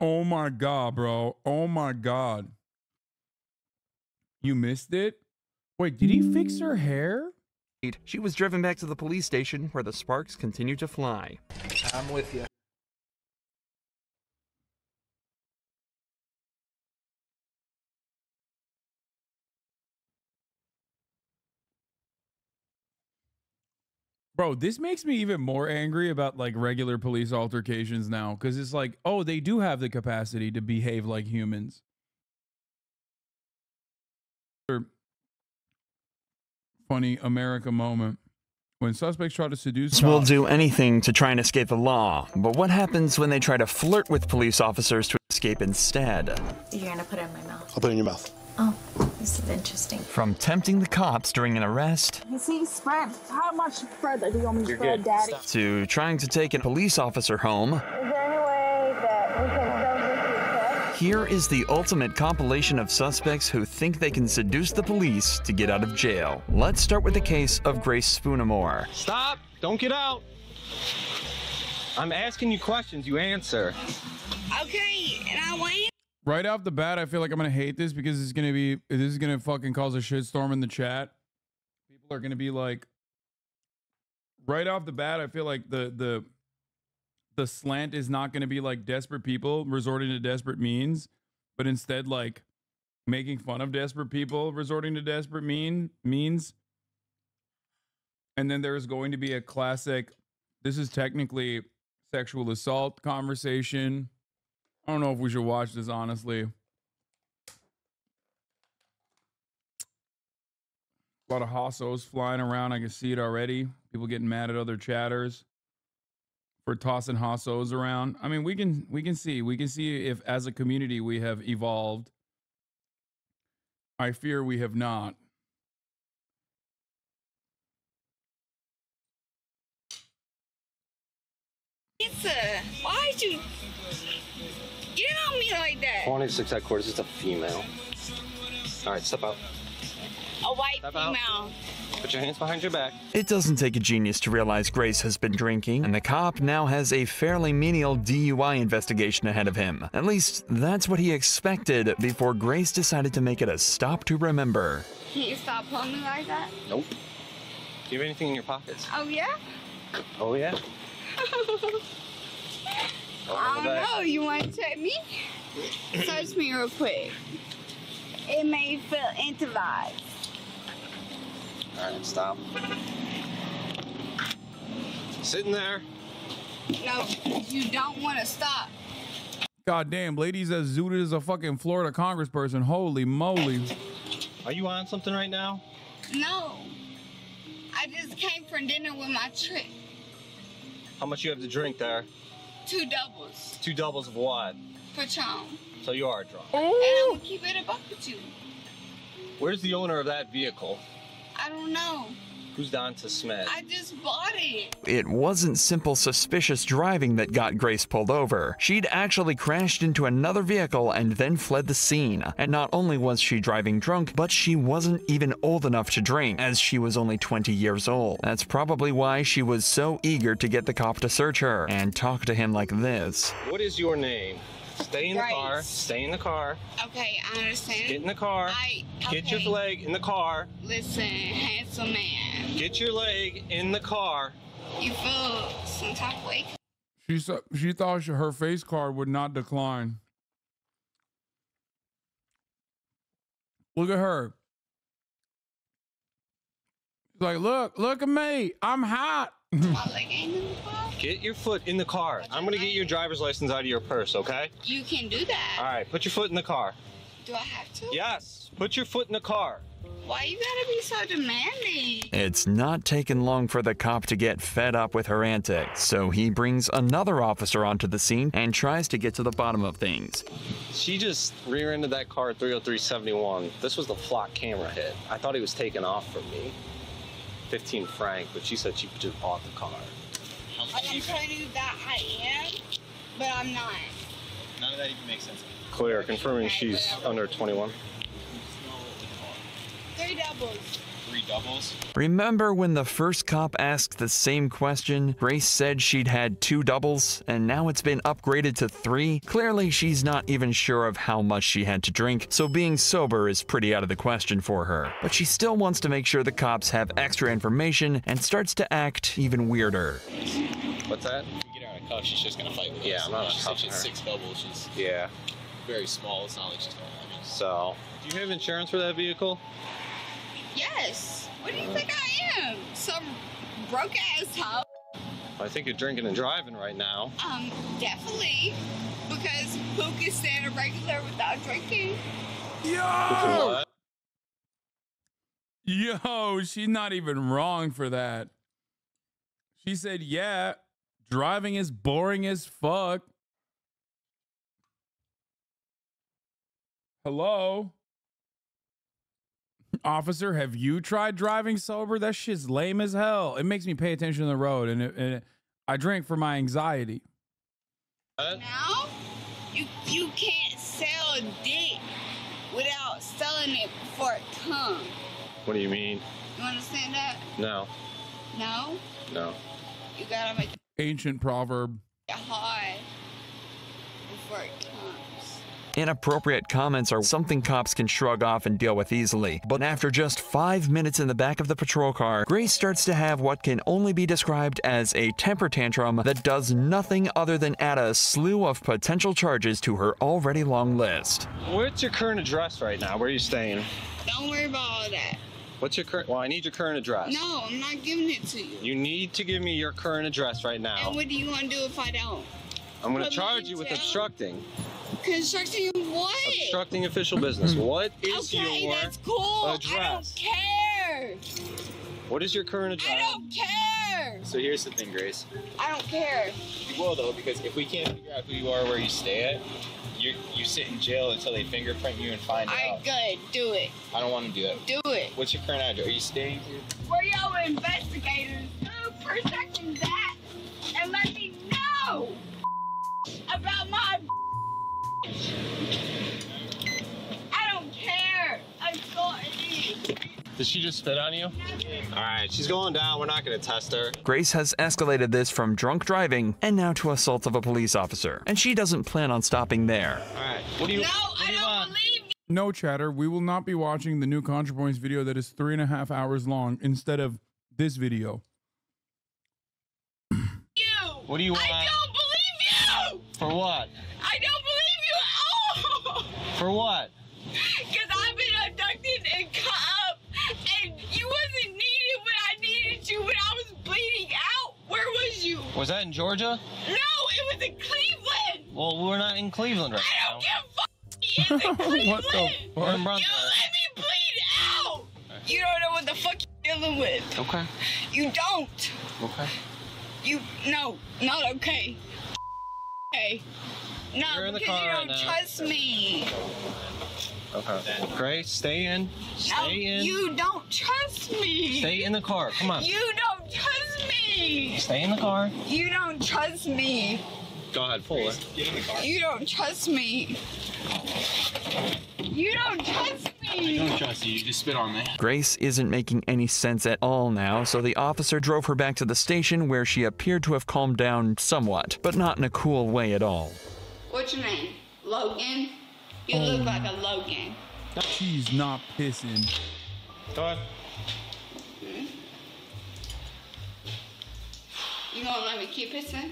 Oh my God, bro. Oh my God. You missed it? Wait, did he fix her hair? She was driven back to the police station where the sparks continued to fly. I'm with you. Bro, this makes me even more angry about like regular police altercations now, because it's like, oh, they do have the capacity to behave like humans. Funny America moment. When suspects try to seduce Will cops, do anything to try and escape the law, but what happens when they try to flirt with police officers to escape instead? You're gonna put it in my mouth. I'll put it in your mouth. Oh, this is interesting. From tempting the cops during an arrest, You see, spread. How much further do you want me to spread, Daddy? to trying to take a police officer home, Is there any way that we can send this to check? here is the ultimate compilation of suspects who think they can seduce the police to get out of jail. Let's start with the case of Grace Spoonamore. Stop! Don't get out! I'm asking you questions, you answer. Okay, and I wait. right off the bat, I feel like I'm gonna hate this because this is gonna fucking cause a shitstorm in the chat. People are gonna be like, right off the bat, I feel like the slant is not gonna be like desperate people resorting to desperate means, but instead like making fun of desperate people resorting to desperate means. And then there's going to be a classic, this is technically sexual assault conversation. I don't know if we should watch this, honestly. A lot of hossos flying around. I can see it already. People getting mad at other chatters for tossing hossos around. I mean, we can see if as a community we have evolved. I fear we have not. Why'd you get on me like that? 26 headquarters, it's a female. All right, step out. A white Step out. female. Put your hands behind your back. It doesn't take a genius to realize Grace has been drinking, and the cop now has a fairly menial DUI investigation ahead of him. At least, that's what he expected before Grace decided to make it a stop to remember. Can you stop pulling me like that? Nope. Do you have anything in your pockets? Oh, yeah? Oh, yeah? I don't know. You want to check me? Search me real quick. It may feel intimate. All right, stop. Sitting there. No, you don't want to stop. God damn, ladies as zooted as a fucking Florida congressperson. Holy moly. Are you on something right now? No. I just came from dinner with my trip. How much you have to drink there? 2 doubles. 2 doubles of what? Patron. So you are drunk. And I'm going to keep it a buck with you. Where's the owner of that vehicle? I don't know. Who's Don to Smith? I just bought it. It wasn't simple suspicious driving that got Grace pulled over. She'd actually crashed into another vehicle and then fled the scene. And not only was she driving drunk, but she wasn't even old enough to drink, as she was only 20 years old. That's probably why she was so eager to get the cop to search her and talk to him like this. What is your name? Stay in the Grace. car. Stay in the car. Okay, I understand. Get in the car. Get your leg in the car. Listen, handsome man. Get your leg in the car. You feel some type of way? She thought her face card would not decline. Look at her. She's like, look at me. I'm hot. My leg ain't in the car? Get your foot in the car. I'm going to get your driver's license out of your purse, okay? You can do that. All right, put your foot in the car. Do I have to? Yes, put your foot in the car. Why you gotta be so demanding? It's not taken long for the cop to get fed up with her antics, so he brings another officer onto the scene and tries to get to the bottom of things. She just rear-ended that car at 30371. This was the flock camera hit. I thought he was taking off from me. 15 franc, but she said she just bought the car. I'm telling you that I am, but I'm not. None of that even makes sense. Clear, confirming she's under 21. 3 doubles. 3 doubles. Remember when the first cop asked the same question? Grace said she'd had 2 doubles, and now it's been upgraded to 3? Clearly, she's not even sure of how much she had to drink, so being sober is pretty out of the question for her. But she still wants to make sure the cops have extra information and starts to act even weirder. What's that? If we get her on a cuff, she's just gonna fight with us. Yeah, I'm not She's cuffing such a her. 6 doubles. She's Yeah. very small. It's not like she's gonna. I mean, So, do you have insurance for that vehicle? Yes. What do you think I am? Some broke ass hoe? I think you're drinking and driving right now. Definitely. Because who can stand a regular without drinking? Yo! Yo, she's not even wrong for that. She said, yeah, driving is boring as fuck. Hello? Officer, have you tried driving sober? That shit's lame as hell. It makes me pay attention to the road, and I drink for my anxiety. Now, you can't sell dick without selling it before it comes. What do you mean? You understand that? No. No? No. You gotta make Ancient proverb. it hard before it comes. Inappropriate comments are something cops can shrug off and deal with easily, but after just 5 minutes in the back of the patrol car, Grace starts to have what can only be described as a temper tantrum that does nothing other than add a slew of potential charges to her already long list. What's your current address right now? Where are you staying? Don't worry about all that. What's your current? Well, I need your current address. No, I'm not giving it to you. You need to give me your current address right now. And what do you want to do if I don't? I'm going to put me charge in you with jail? obstructing. Constructing what? Obstructing official business. What is Okay, your that's cool. I address? don't care. What is your current address? I don't care. so here's the thing, Grace. I don't care. You will though, because if we can't figure out who you are, where you stay at, you sit in jail until they fingerprint you and find All right, out. good. Do it. I don't want to do that. Do it. What's your current address? Are you staying here? Where y'all investigators do protecting that and let me know about my I don't care. I'm sorry. Did she just spit on you? All right, she's going down. We're not going to test her. Grace has escalated this from drunk driving and now to assault of a police officer, and she doesn't plan on stopping there. All right, what do you? No, what do I you don't want? believe you. No, chatter, we will not be watching the new ContraPoints video that is 3.5 hours long instead of this video. What do you want? I don't believe you. For what? I don't believe you at all. For what? Because I've been abducted and cut up, and you wasn't needed when I needed you when I was bleeding out. Where was you? Was that in Georgia? No, it was in Cleveland. Well, we're not in Cleveland right I now. don't give a fuck. It's in Cleveland. What the We're in fuck? Brunswick. You let me bleed out. You don't know what the fuck you're dealing with. Okay. You don't. Okay. No, not okay. Okay. No, You're in the because car you right don't now. trust me. Okay. Grace, stay in. No, Stay in. you don't trust me. Stay in the car. Come on. You don't trust me. Stay in the car. You don't trust me. Go ahead, pull it. Get in the car. You don't trust me. You don't trust I me. don't trust you. You just spit on me. Grace isn't making any sense at all now, so the officer drove her back to the station where she appeared to have calmed down somewhat, but not in a cool way at all. What's your name? Logan? You look like a Logan. She's not pissing. Go ahead. You gonna let me keep pissing?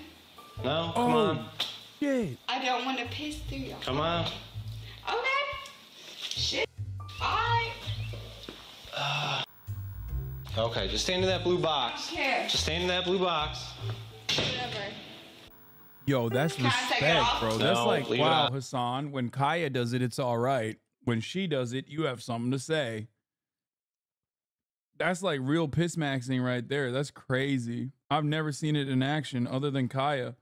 No, come on. Shit. I don't want to piss through your. Come on. Okay. Shit. Alright. Okay, just stay in that blue box. Here. Just stay in that blue box. Whatever. Yo, that's Can I take it respect, off? bro. That's No, like, leave it wow, on. Hasan, when Kaya does it, it's all right. When she does it, you have something to say. That's like real piss maxing right there. That's crazy. I've never seen it in action other than Kaya.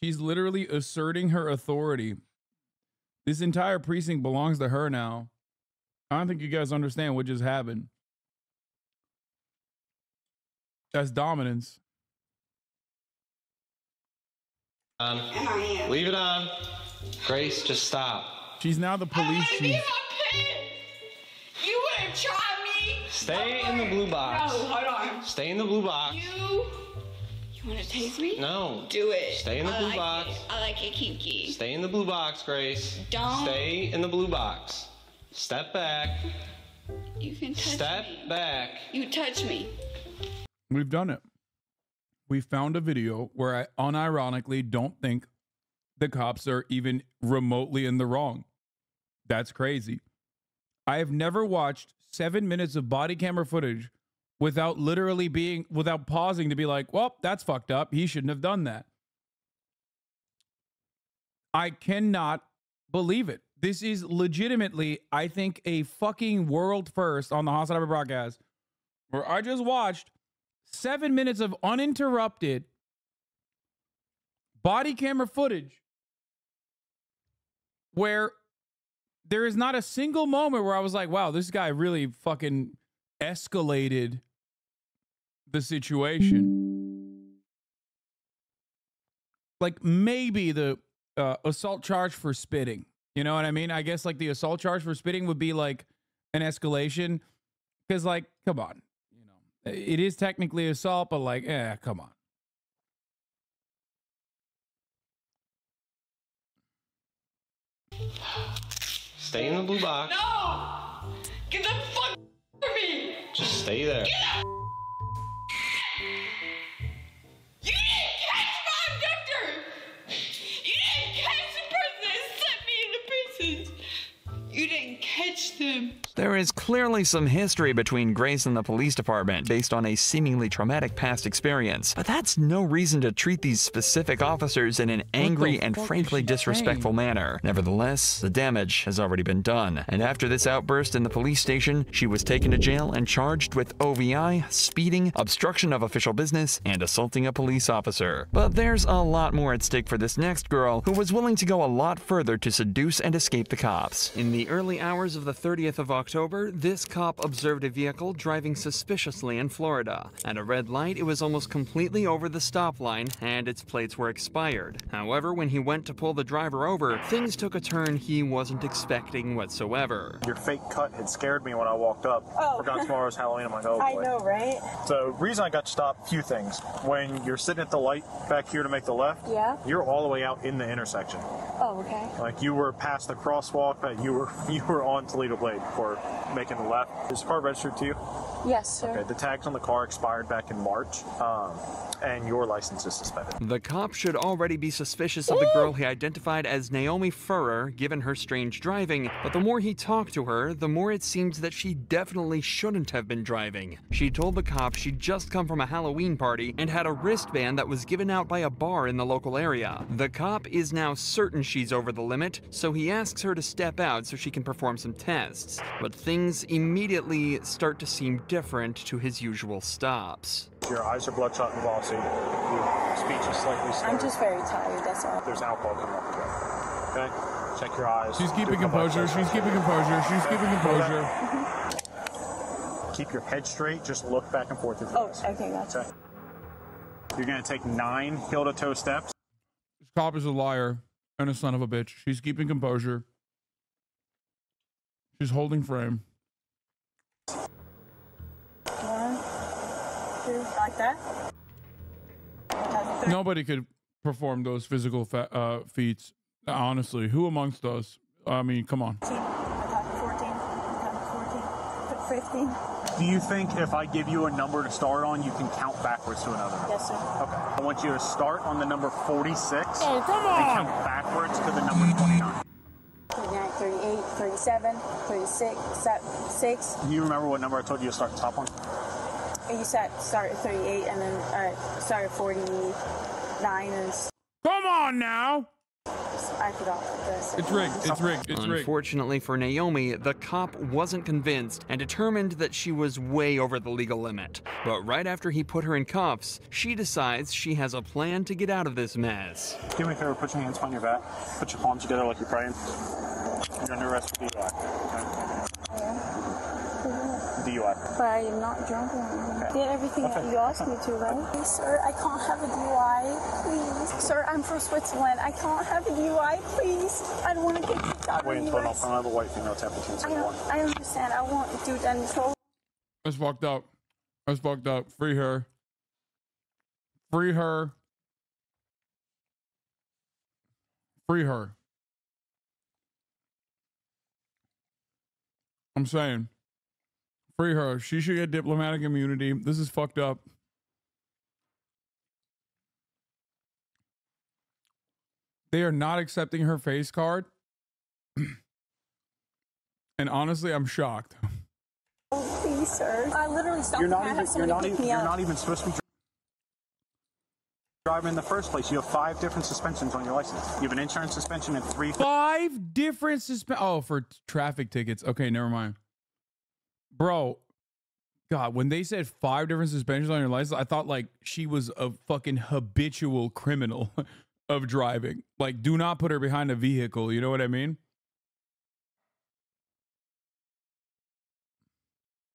She's literally asserting her authority. This entire precinct belongs to her now. I don't think you guys understand what just happened. That's dominance. And I am. Leave it on. Grace, just stop. She's now the police I chief. my pen. You wanna try me? Stay in the blue box. No, hold on. Stay in the blue box. You wanna tase me? No. Do it. Stay in the blue box. I like it kinky. Stay in the blue box, Grace. Don't. Stay in the blue box. Step back. You can touch Step me. back. You touch me. We've done it. We found a video where I unironically don't think the cops are even remotely in the wrong. That's crazy. I have never watched 7 minutes of body camera footage without without pausing to be like, well, that's fucked up. He shouldn't have done that. I cannot believe it. This is legitimately, I think, a fucking world first on the HasanAbi broadcast, where I just watched 7 minutes of uninterrupted body camera footage where there is not a single moment where I was like, wow, this guy really fucking escalated the situation. Like maybe the assault charge for spitting. You know what I mean? I guess like the assault charge for spitting would be like an escalation. Because like, come on. You know, it is technically assault, but like, come on. Stay in the blue box. No! Get the fuck from me! Just stay there. You didn't catch my abductor! You didn't catch the person that slipped me into prisons! You didn't catch them. There is clearly some history between Grace and the police department based on a seemingly traumatic past experience, but that's no reason to treat these specific officers in an angry and frankly disrespectful manner. Nevertheless, the damage has already been done, and after this outburst in the police station, she was taken to jail and charged with OVI, speeding, obstruction of official business, and assaulting a police officer. But there's a lot more at stake for this next girl, who was willing to go a lot further to seduce and escape the cops. In the early hours of the 30th of October, this cop observed a vehicle driving suspiciously in Florida. At a red light, it was almost completely over the stop line, and its plates were expired. However, when he went to pull the driver over, things took a turn he wasn't expecting whatsoever. Your fake cut had scared me when I walked up. Oh. Forgot tomorrow's Halloween. I'm like, oh boy. I know, right? So, reason I got stopped, few things. When you're sitting at the light back here to make the left, Yeah. you're all the way out in the intersection. Oh, okay. Like you were past the crosswalk, but you were on Toledo Blade before making the left. Is the car registered to you? Yes, sir. Okay, the tags on the car expired back in March, and your license is suspended. The cop should already be suspicious of the girl he identified as Naomi Furrer, given her strange driving, but the more he talked to her, the more it seemed that she definitely shouldn't have been driving. She told the cop she'd just come from a Halloween party and had a wristband that was given out by a bar in the local area. The cop is now certain she's over the limit, so he asks her to step out so she can perform some tests. But things immediately start to seem different to his usual stops. Your eyes are bloodshot and glossy. Your speech is slightly slurred. I'm just very tired, that's all. There's alcohol coming off the gun. Okay? Check your eyes. She's Do keeping a couple composure. exercises. She's keeping composure. She's keeping composure. Keep your head straight. Just look back and forth with your Oh, eyes. okay, gotcha. Okay. You're going to take 9 heel-to-toe steps. This cop is a liar and a son of a bitch. She's keeping composure. She's holding frame. 1, 2, like that? Nobody could perform those physical feats. Honestly, who amongst us? I mean, come on. 14, 15. Do you think if I give you a number to start on, you can count backwards to another number? Yes, sir. Okay. I want you to start on the number 46 Oh, come and on! count backwards to the number 29. 39, 38, 37, 36, 6. Do you remember what number I told you to start the top on? And you said start at 38 and then start at 49 and Come on now! I forgot this. It's rigged. It's rigged. It's rigged. Unfortunately for Naomi, the cop wasn't convinced and determined that she was way over the legal limit. But right after he put her in cuffs, she decides she has a plan to get out of this mess. Do me a favor, put your hands behind your back. Put your palms together like you're praying. You're under arrest for DUI. Okay? DUI. But I am not drunk. I did everything that you asked me to, right? Please, sir, I can't have a DUI. Please. Sir, I'm from Switzerland. I can't have a DUI. Please. I don't want to get kicked out of the US. I have a white female temperature. I understand. I won't do that until... That's fucked up. That's fucked up. Free her. Free her. Free her. I'm saying. Free her. She should get diplomatic immunity. This is fucked up. They are not accepting her face card. And honestly, I'm shocked. Oh, please, sir. I literally stopped. You're not even supposed to be driving in the first place. You have 5 different suspensions on your license. You have an insurance suspension and 3... 5 different oh, for traffic tickets. Okay, never mind. Bro, God, when they said 5 different suspensions on your license, I thought like she was a fucking habitual criminal of driving. Like, do not put her behind a vehicle. You know what I mean?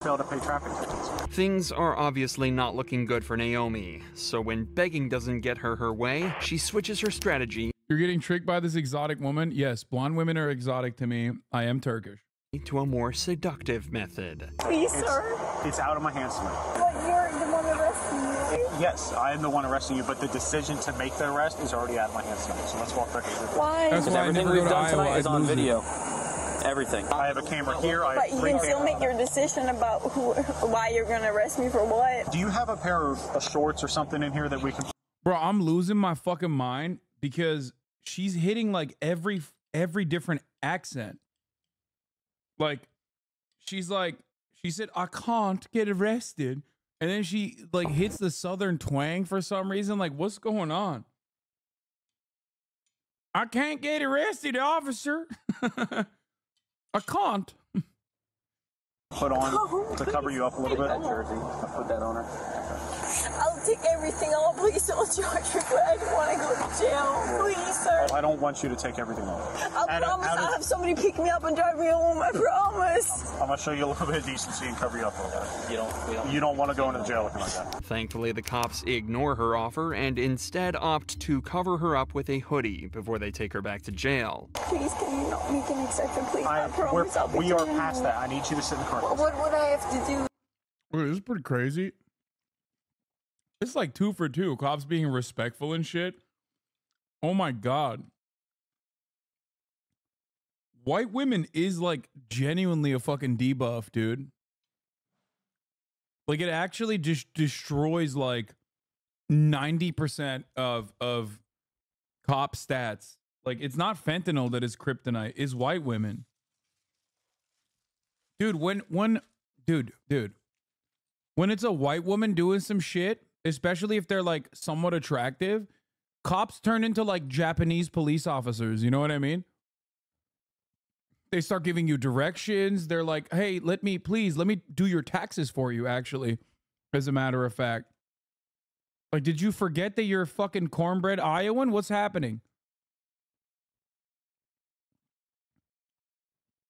Fail to pay traffic tickets. Things are obviously not looking good for Naomi, so when begging doesn't get her way, she switches her strategy. You're getting tricked by this exotic woman? Yes, blonde women are exotic to me. I am Turkish. To a more seductive method. Please, sir. It's out of my hands tonight. But you're the one arresting me. Yes, I am the one arresting you, but the decision to make the arrest is already out of my hands tonight. So let's walk back here. Why? That's why everything we've done tonight is on video. Everything. I have a camera here. But you can still make your decision about why you're going to arrest me for what. Do you have a pair of shorts or something in here that we can... Bro, I'm losing my fucking mind because she's hitting like every different accent. Like, she said, I can't get arrested. And then she like hits the southern twang for some reason. Like, what's going on? I can't get arrested, officer. I can't. Put on to cover you up a little bit. That jersey. I'll put that on her. I'll take everything off. Please don't charge me, but I don't want to go to jail. Please, sir. I don't want you to take everything off. I promise I'll have somebody pick me up and drive me home. I promise. I'm going to show you a little bit of decency and cover you up a little bit. You don't want to go into jail looking like that. Thankfully, the cops ignore her offer and instead opt to cover her up with a hoodie before they take her back to jail. Please, can you not make an exception, please? I promise I'll be We are past that. I need you to sit in the car. What would I have to do? Wait, this is pretty crazy. It's like 2 for 2. Cops being respectful and shit. Oh my God. White women is like genuinely a fucking debuff, dude. Like, it actually just destroys like 90% of cop stats. Like, it's not fentanyl that is kryptonite, it's white women. Dude, when it's a white woman doing some shit, especially if they're like somewhat attractive, cops turn into like Japanese police officers. You know what I mean? They start giving you directions. They're like, hey, let me do your taxes for you, actually, as a matter of fact. Like, did you forget that you're a fucking cornbread Iowan? What's happening?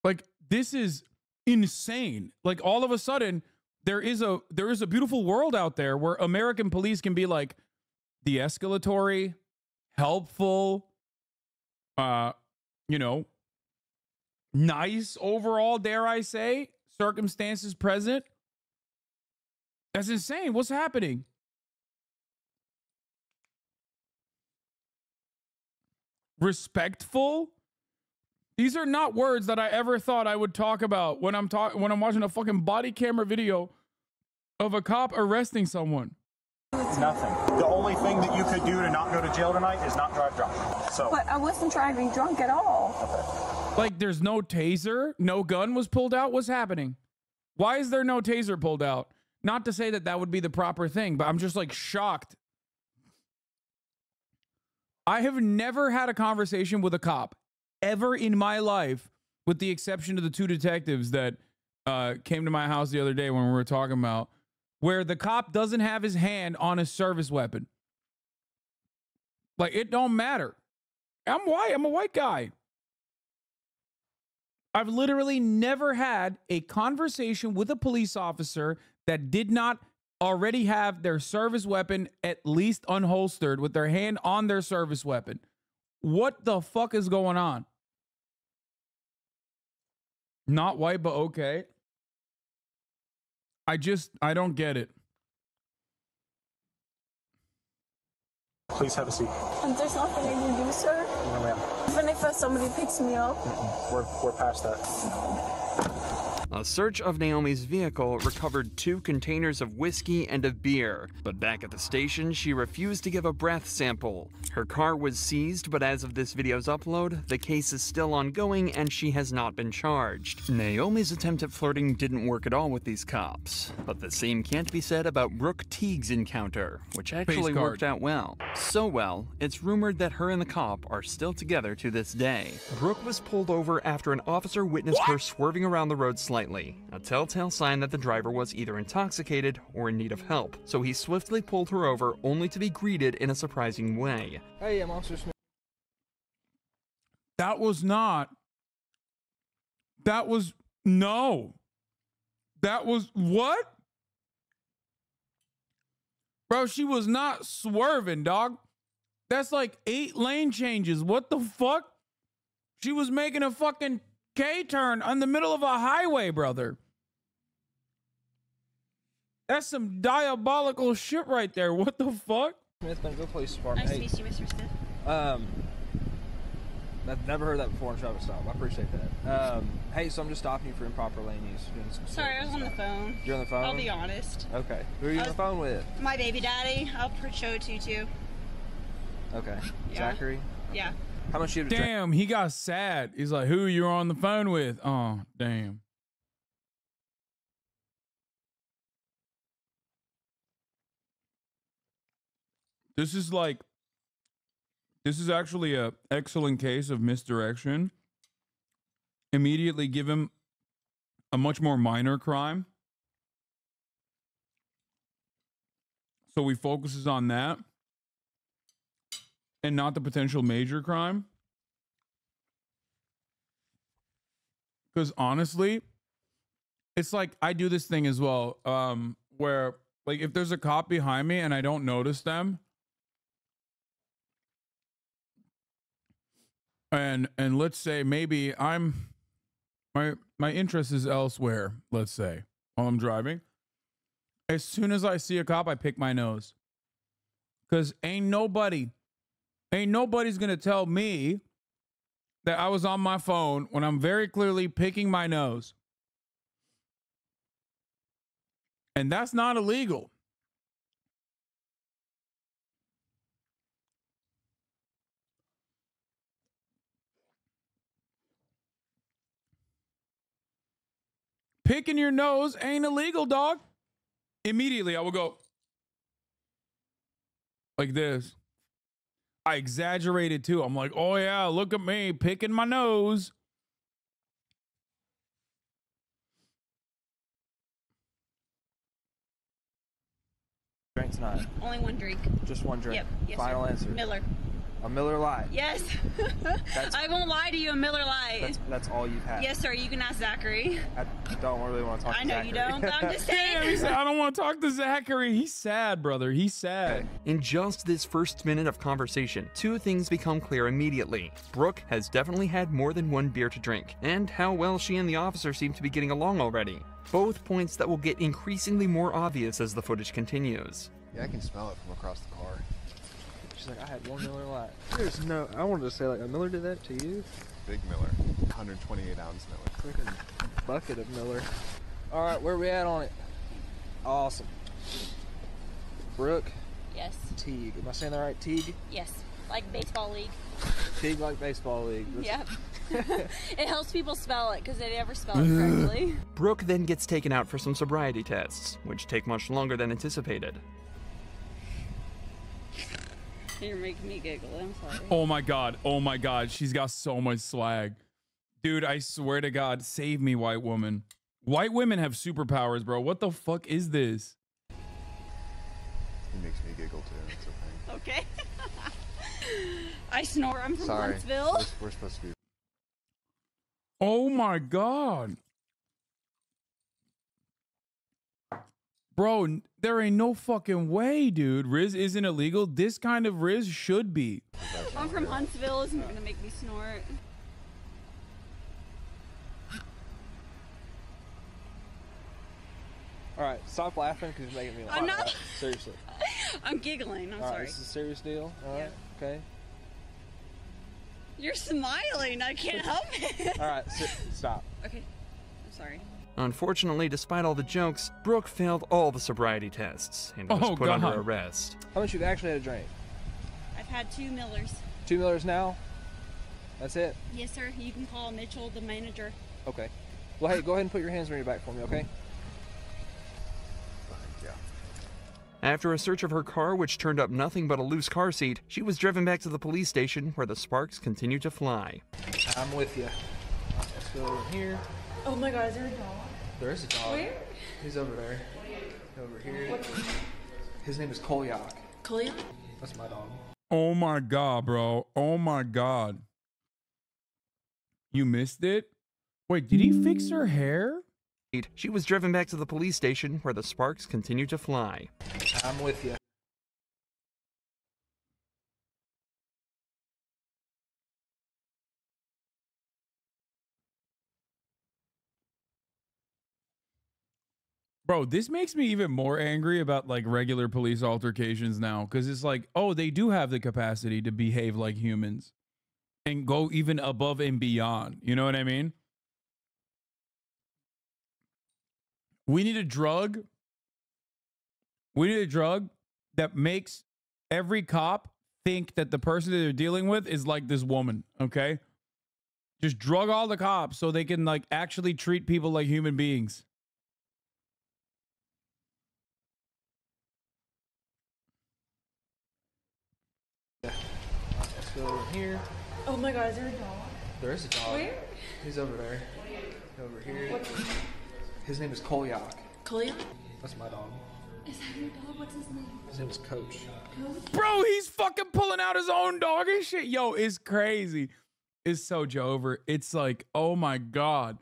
Like, this is insane. Like, all of a sudden, there is a beautiful world out there where American police can be like de-escalatory, helpful, you know, nice overall, dare I say, circumstances present. That's insane. What's happening? Respectful? These are not words that I ever thought I would talk about when I'm watching a fucking body camera video of a cop arresting someone. Nothing. The only thing that you could do to not go to jail tonight is not drive drunk. So. But I wasn't driving drunk at all. Okay. Like, there's no taser, no gun was pulled out. What's happening? Why is there no taser pulled out? Not to say that that would be the proper thing, but I'm just like shocked. I have never had a conversation with a cop ever in my life, with the exception of the 2 detectives that came to my house the other day when we were talking about, where the cop doesn't have his hand on his service weapon. Like, it don't matter. I'm white. I'm a white guy. I've literally never had a conversation with a police officer that did not already have their service weapon at least unholstered with their hand on their service weapon. What the fuck is going on? Not white, but okay. I don't get it. Please have a seat. And there's nothing I can do, sir? No, ma'am. Even if somebody picks me up? We're past that. A search of Naomi's vehicle recovered 2 containers of whiskey and of beer, but back at the station, she refused to give a breath sample. Her car was seized, but as of this video's upload, the case is still ongoing and she has not been charged. Naomi's attempt at flirting didn't work at all with these cops, but the same can't be said about Brooke Teague's encounter, which actually worked out well. So well, it's rumored that her and the cop are still together to this day. Brooke was pulled over after an officer witnessed her swerving around the road slightly, a telltale sign that the driver was either intoxicated or in need of help, so he swiftly pulled her over only to be greeted in a surprising way. Hey, I'm Officer Smith. That was not. That was. No. That was. What? Bro, she was not swerving, dog. That's like 8 lane changes. What the fuck? She was making a fucking K-turn on the middle of a highway, brother. That's some diabolical shit right there. What the fuck? Smith, go police department. Nice to meet you, Mr. Smith. I've never heard that before in traffic stop. I appreciate that. Hey, so I'm just stopping you for improper lane use. Sorry, I was on the phone. You're on the phone? I'll be honest. Okay. Who are you on the phone with? My baby daddy. I'll show it to you, too. Okay. Yeah. Zachary? Yeah. How much you have to drink? Damn, he got sad. He's like, who you on the phone with? Oh, damn. This is actually a excellent case of misdirection. Immediately give him a much more minor crime. So he focuses on that and not the potential major crime. Because honestly, it's like I do this thing as well, where like if there's a cop behind me and I don't notice them, and let's say maybe my interest is elsewhere, let's say, while I'm driving. As soon as I see a cop, I pick my nose. Because ain't nobody's gonna tell me that I was on my phone when I'm very clearly picking my nose. And that's not illegal. Picking your nose ain't illegal, dog. Immediately, I will go like this. I exaggerated too. I'm like, oh yeah, look at me picking my nose. Drink tonight? Only one drink. Just one drink? Yep. Yes, Final sir. answer? Miller. A Miller Lite? Yes. I won't lie to you, a Miller Lite. That's all you've had? Yes, sir. You can ask Zachary. I don't really want to talk to Zachary. I know you don't, but I'm just saying. He said, I don't want to talk to Zachary. He's sad, brother. He's sad. In just this first minute of conversation, 2 things become clear immediately. Brooke has definitely had more than 1 beer to drink, and how well she and the officer seem to be getting along already. Both points that will get increasingly more obvious as the footage continues. Yeah, I can smell it from across the car. She's like, I had 1 Miller Lite. There's no, I wanted to say, like, a Miller did that to you? Big Miller, 128 ounce Miller. Freaking bucket of Miller. All right, where we at on it? Awesome. Brooke? Yes. Teague. Am I saying that right? Teague? Yes. Like baseball league. Teague like baseball league. Yep. It helps people spell it because they never spell it correctly. Brooke then gets taken out for some sobriety tests, which take much longer than anticipated. You're making me giggle. I'm sorry. Oh my God. Oh my God. She's got so much swag. Dude, I swear to God, save me, white woman. White women have superpowers, bro. What the fuck is this? He makes me giggle too. It's okay. Okay. I snore. I'm from Sorry. Huntsville. We're supposed to be. Oh my God. Bro, there ain't no fucking way, dude. Riz isn't illegal. This kind of Riz should be. I'm from Huntsville. Isn't gonna make me snort. All right, stop laughing because you're making me laugh. I'm not. Right? Seriously. I'm giggling. I'm All right, sorry. this is a serious deal. All right. Okay. You're smiling. I can't help it. All right, stop. Okay. I'm sorry. Unfortunately, despite all the jokes, Brooke failed all the sobriety tests and was put under arrest. How much you've actually had a drink? I've had 2 Millers. 2 Millers now? That's it? Yes, sir. You can call Mitchell, the manager. Okay. Well, hey, go ahead and put your hands on your back for me, okay? After a search of her car, which turned up nothing but a loose car seat, she was driven back to the police station where the sparks continued to fly. I'm with you. Let's go over here. Oh my God, is there a dog? There is a dog. Where? He's over there. Over here. His name is Kolyak. Kolyak? That's my dog. Oh my God, bro. Oh my God. You missed it? Wait, did he fix her hair? She was driven back to the police station where the sparks continued to fly. I'm with you. Bro, this makes me even more angry about like regular police altercations now, because it's like, oh, they do have the capacity to behave like humans and go even above and beyond. You know what I mean? We need a drug. We need a drug that makes every cop think that the person that they're dealing with is like this woman, okay? Just drug all the cops so they can like actually treat people like human beings. Let's go over here. Oh my God, is there a dog? There is a dog. Where? He's over there. Over here. His name is Kolyak. Kolyak? That's my dog. Is that your dog? What's his name? His name is Coach. Coach? Bro, he's fucking pulling out his own dog and shit. Yo, it's crazy. It's so Jover. It's like, oh my God.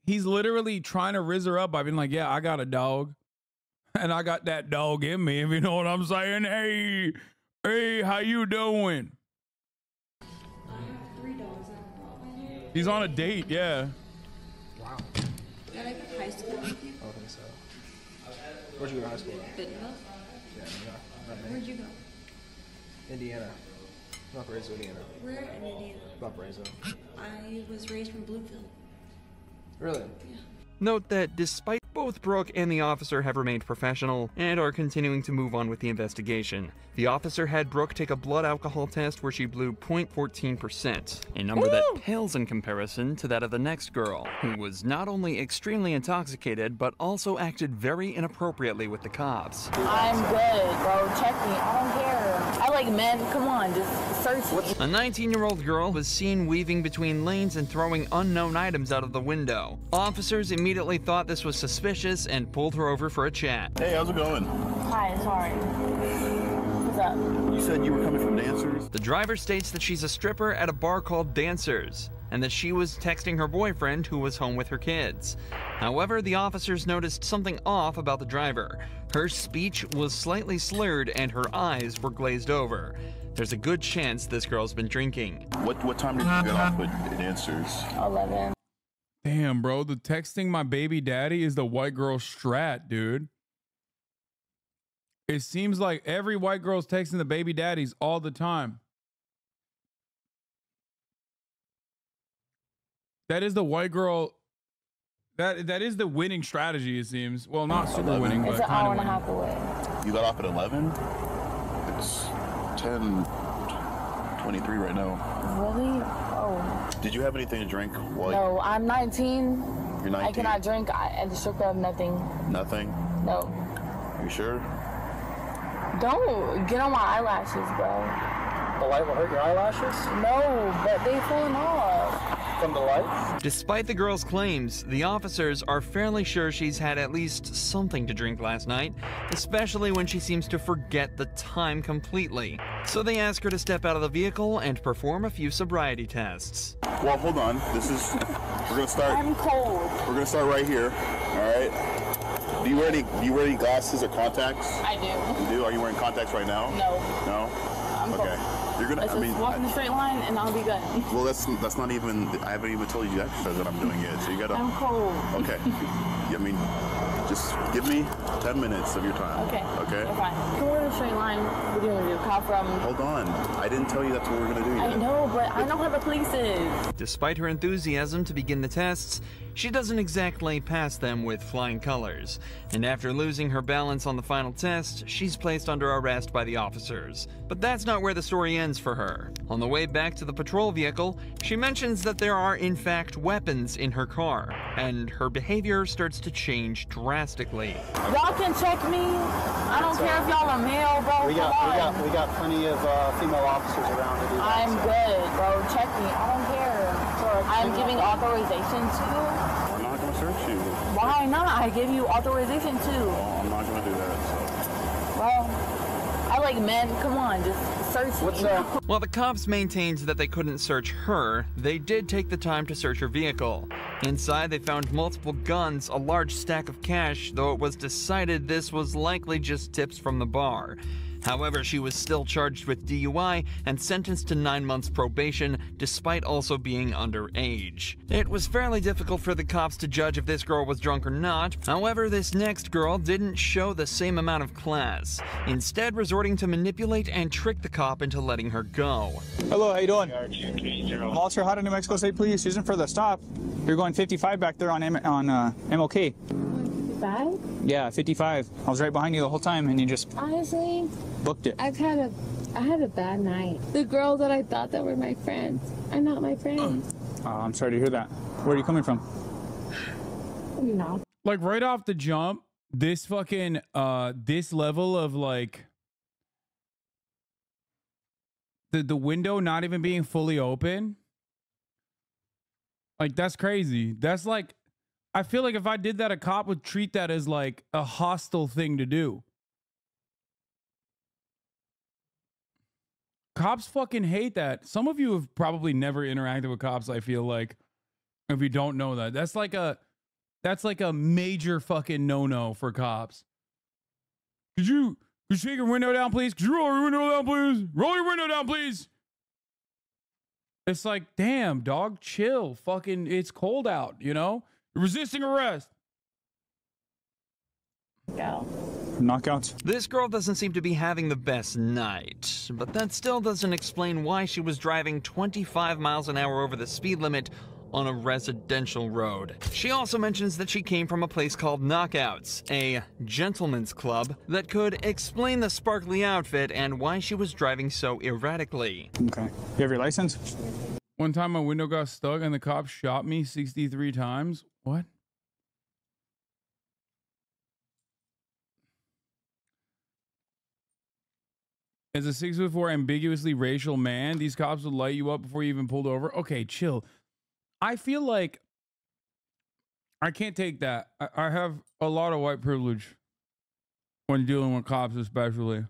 He's literally trying to rizz her up by being like, yeah, I got a dog. And I got that dog in me, if you know what I'm saying. Hey, how you doing? I have 3 dogs. He's on a date, yeah. Wow. Did I go to high school with you? I don't think so. Where'd you go to high school? Bentonville? Yeah, not me. Where'd you go? Indiana. Valparaiso, Indiana. Where in Indiana? Valparaiso. I was raised from Bloomfield. Really? Yeah. Note that despite both Brooke and the officer have remained professional and are continuing to move on with the investigation, the officer had Brooke take a blood alcohol test where she blew 0.14%, a number that pales in comparison to that of the next girl, who was not only extremely intoxicated, but also acted very inappropriately with the cops. I'm good, bro. Check me. I don't care. I like men. Come on, just search me. A 19-year-old girl was seen weaving between lanes and throwing unknown items out of the window. Officers immediately thought this was suspicious and pulled her over for a chat. Hey, how's it going? Hi, sorry. What's up? You said you were coming from Dancers? The driver states that she's a stripper at a bar called Dancers, and that she was texting her boyfriend who was home with her kids. However, the officers noticed something off about the driver. Her speech was slightly slurred and her eyes were glazed over. There's a good chance this girl's been drinking. What time did you get off with Dancers? 11. Damn, bro, the texting my baby daddy is the white girl strat, dude. It seems like every white girl's texting the baby daddies all the time. That is the white girl. That is the winning strategy, it seems. Well, not super 11. winning, but It's an kind hour of and a winning. half away. You got off at 11? It's 10:23 right now. Really? Oh. Did you have anything to drink? No, I'm 19. You're 19? I cannot drink at the strip club, nothing. Nothing? No. Are you sure? Don't get on my eyelashes, bro. The light will hurt your eyelashes? No, but they falling off. from the light. Despite the girl's claims, the officers are fairly sure she's had at least something to drink last night, especially when she seems to forget the time completely. So they ask her to step out of the vehicle and perform a few sobriety tests. Well, hold on. We're gonna start. I'm cold. We're gonna start right here. All right. Do you wear any glasses or contacts? I do. You do? Are you wearing contacts right now? No. No? I'm okay. You're gonna. Let's just walk in a straight line and I'll be good. Well, that's not even. I haven't even told you the exercise that I'm doing yet. So you gotta. I'm cold. Okay. I mean, just give me 10 minutes of your time. Okay. Okay. We're fine. Can we in a straight line? What do you want to do? Cop from? Hold on. I didn't tell you that's what we're gonna do yet. I know, but I know how the police is. Despite her enthusiasm to begin the tests, she doesn't exactly pass them with flying colors, and after losing her balance on the final test, she's placed under arrest by the officers. But that's not where the story ends for her. On the way back to the patrol vehicle, she mentions that there are in fact weapons in her car, and her behavior starts to change drastically. Y'all can check me. I don't care if y'all are male, bro. We got plenty of female officers around to do that. I'm good, bro. Check me. I don't care. I'm giving authorization to you. I'm not gonna search you. Why not? I give you authorization too. Well, I'm not gonna do that. So. Well, I like men. Come on, just search me. While the cops maintained that they couldn't search her, they did take the time to search her vehicle. Inside, they found multiple guns, a large stack of cash, though it was decided this was likely just tips from the bar. However, she was still charged with DUI and sentenced to 9 months probation, despite also being underage. It was fairly difficult for the cops to judge if this girl was drunk or not. However, this next girl didn't show the same amount of class, instead resorting to manipulate and trick the cop into letting her go. Hello, how you doing? Officer, how to New Mexico State Police. Using for the stop. You're going 55 back there on MLK. 55? Yeah, 55. I was right behind you the whole time, and you just Honestly, booked it. I had a bad night. The girls that I thought that were my friends are not my friends. I'm sorry to hear that. Where are you coming from? No. Like right off the jump, this fucking this level of like the window not even being fully open. Like that's crazy. That's like, I feel like if I did that, a cop would treat that as like a hostile thing to do. Cops fucking hate that. Some of you have probably never interacted with cops, I feel like, if you don't know that. That's like a major fucking no-no for cops. Could you take your window down, please? Could you roll your window down, please? Roll your window down, please. It's like, damn, dog, chill. Fucking, it's cold out, you know? You're resisting arrest. Go. Knockouts. This girl doesn't seem to be having the best night, but that still doesn't explain why she was driving 25 miles an hour over the speed limit on a residential road. She also mentions that she came from a place called Knockouts, a gentleman's club, that could explain the sparkly outfit and why she was driving so erratically. Okay. You have your license? One time my window got stuck and the cop shot me 63 times. What? As a 6'4" ambiguously racial man, these cops would light you up before you even pulled over. Okay, chill. I feel like I can't take that. I have a lot of white privilege when dealing with cops, especially.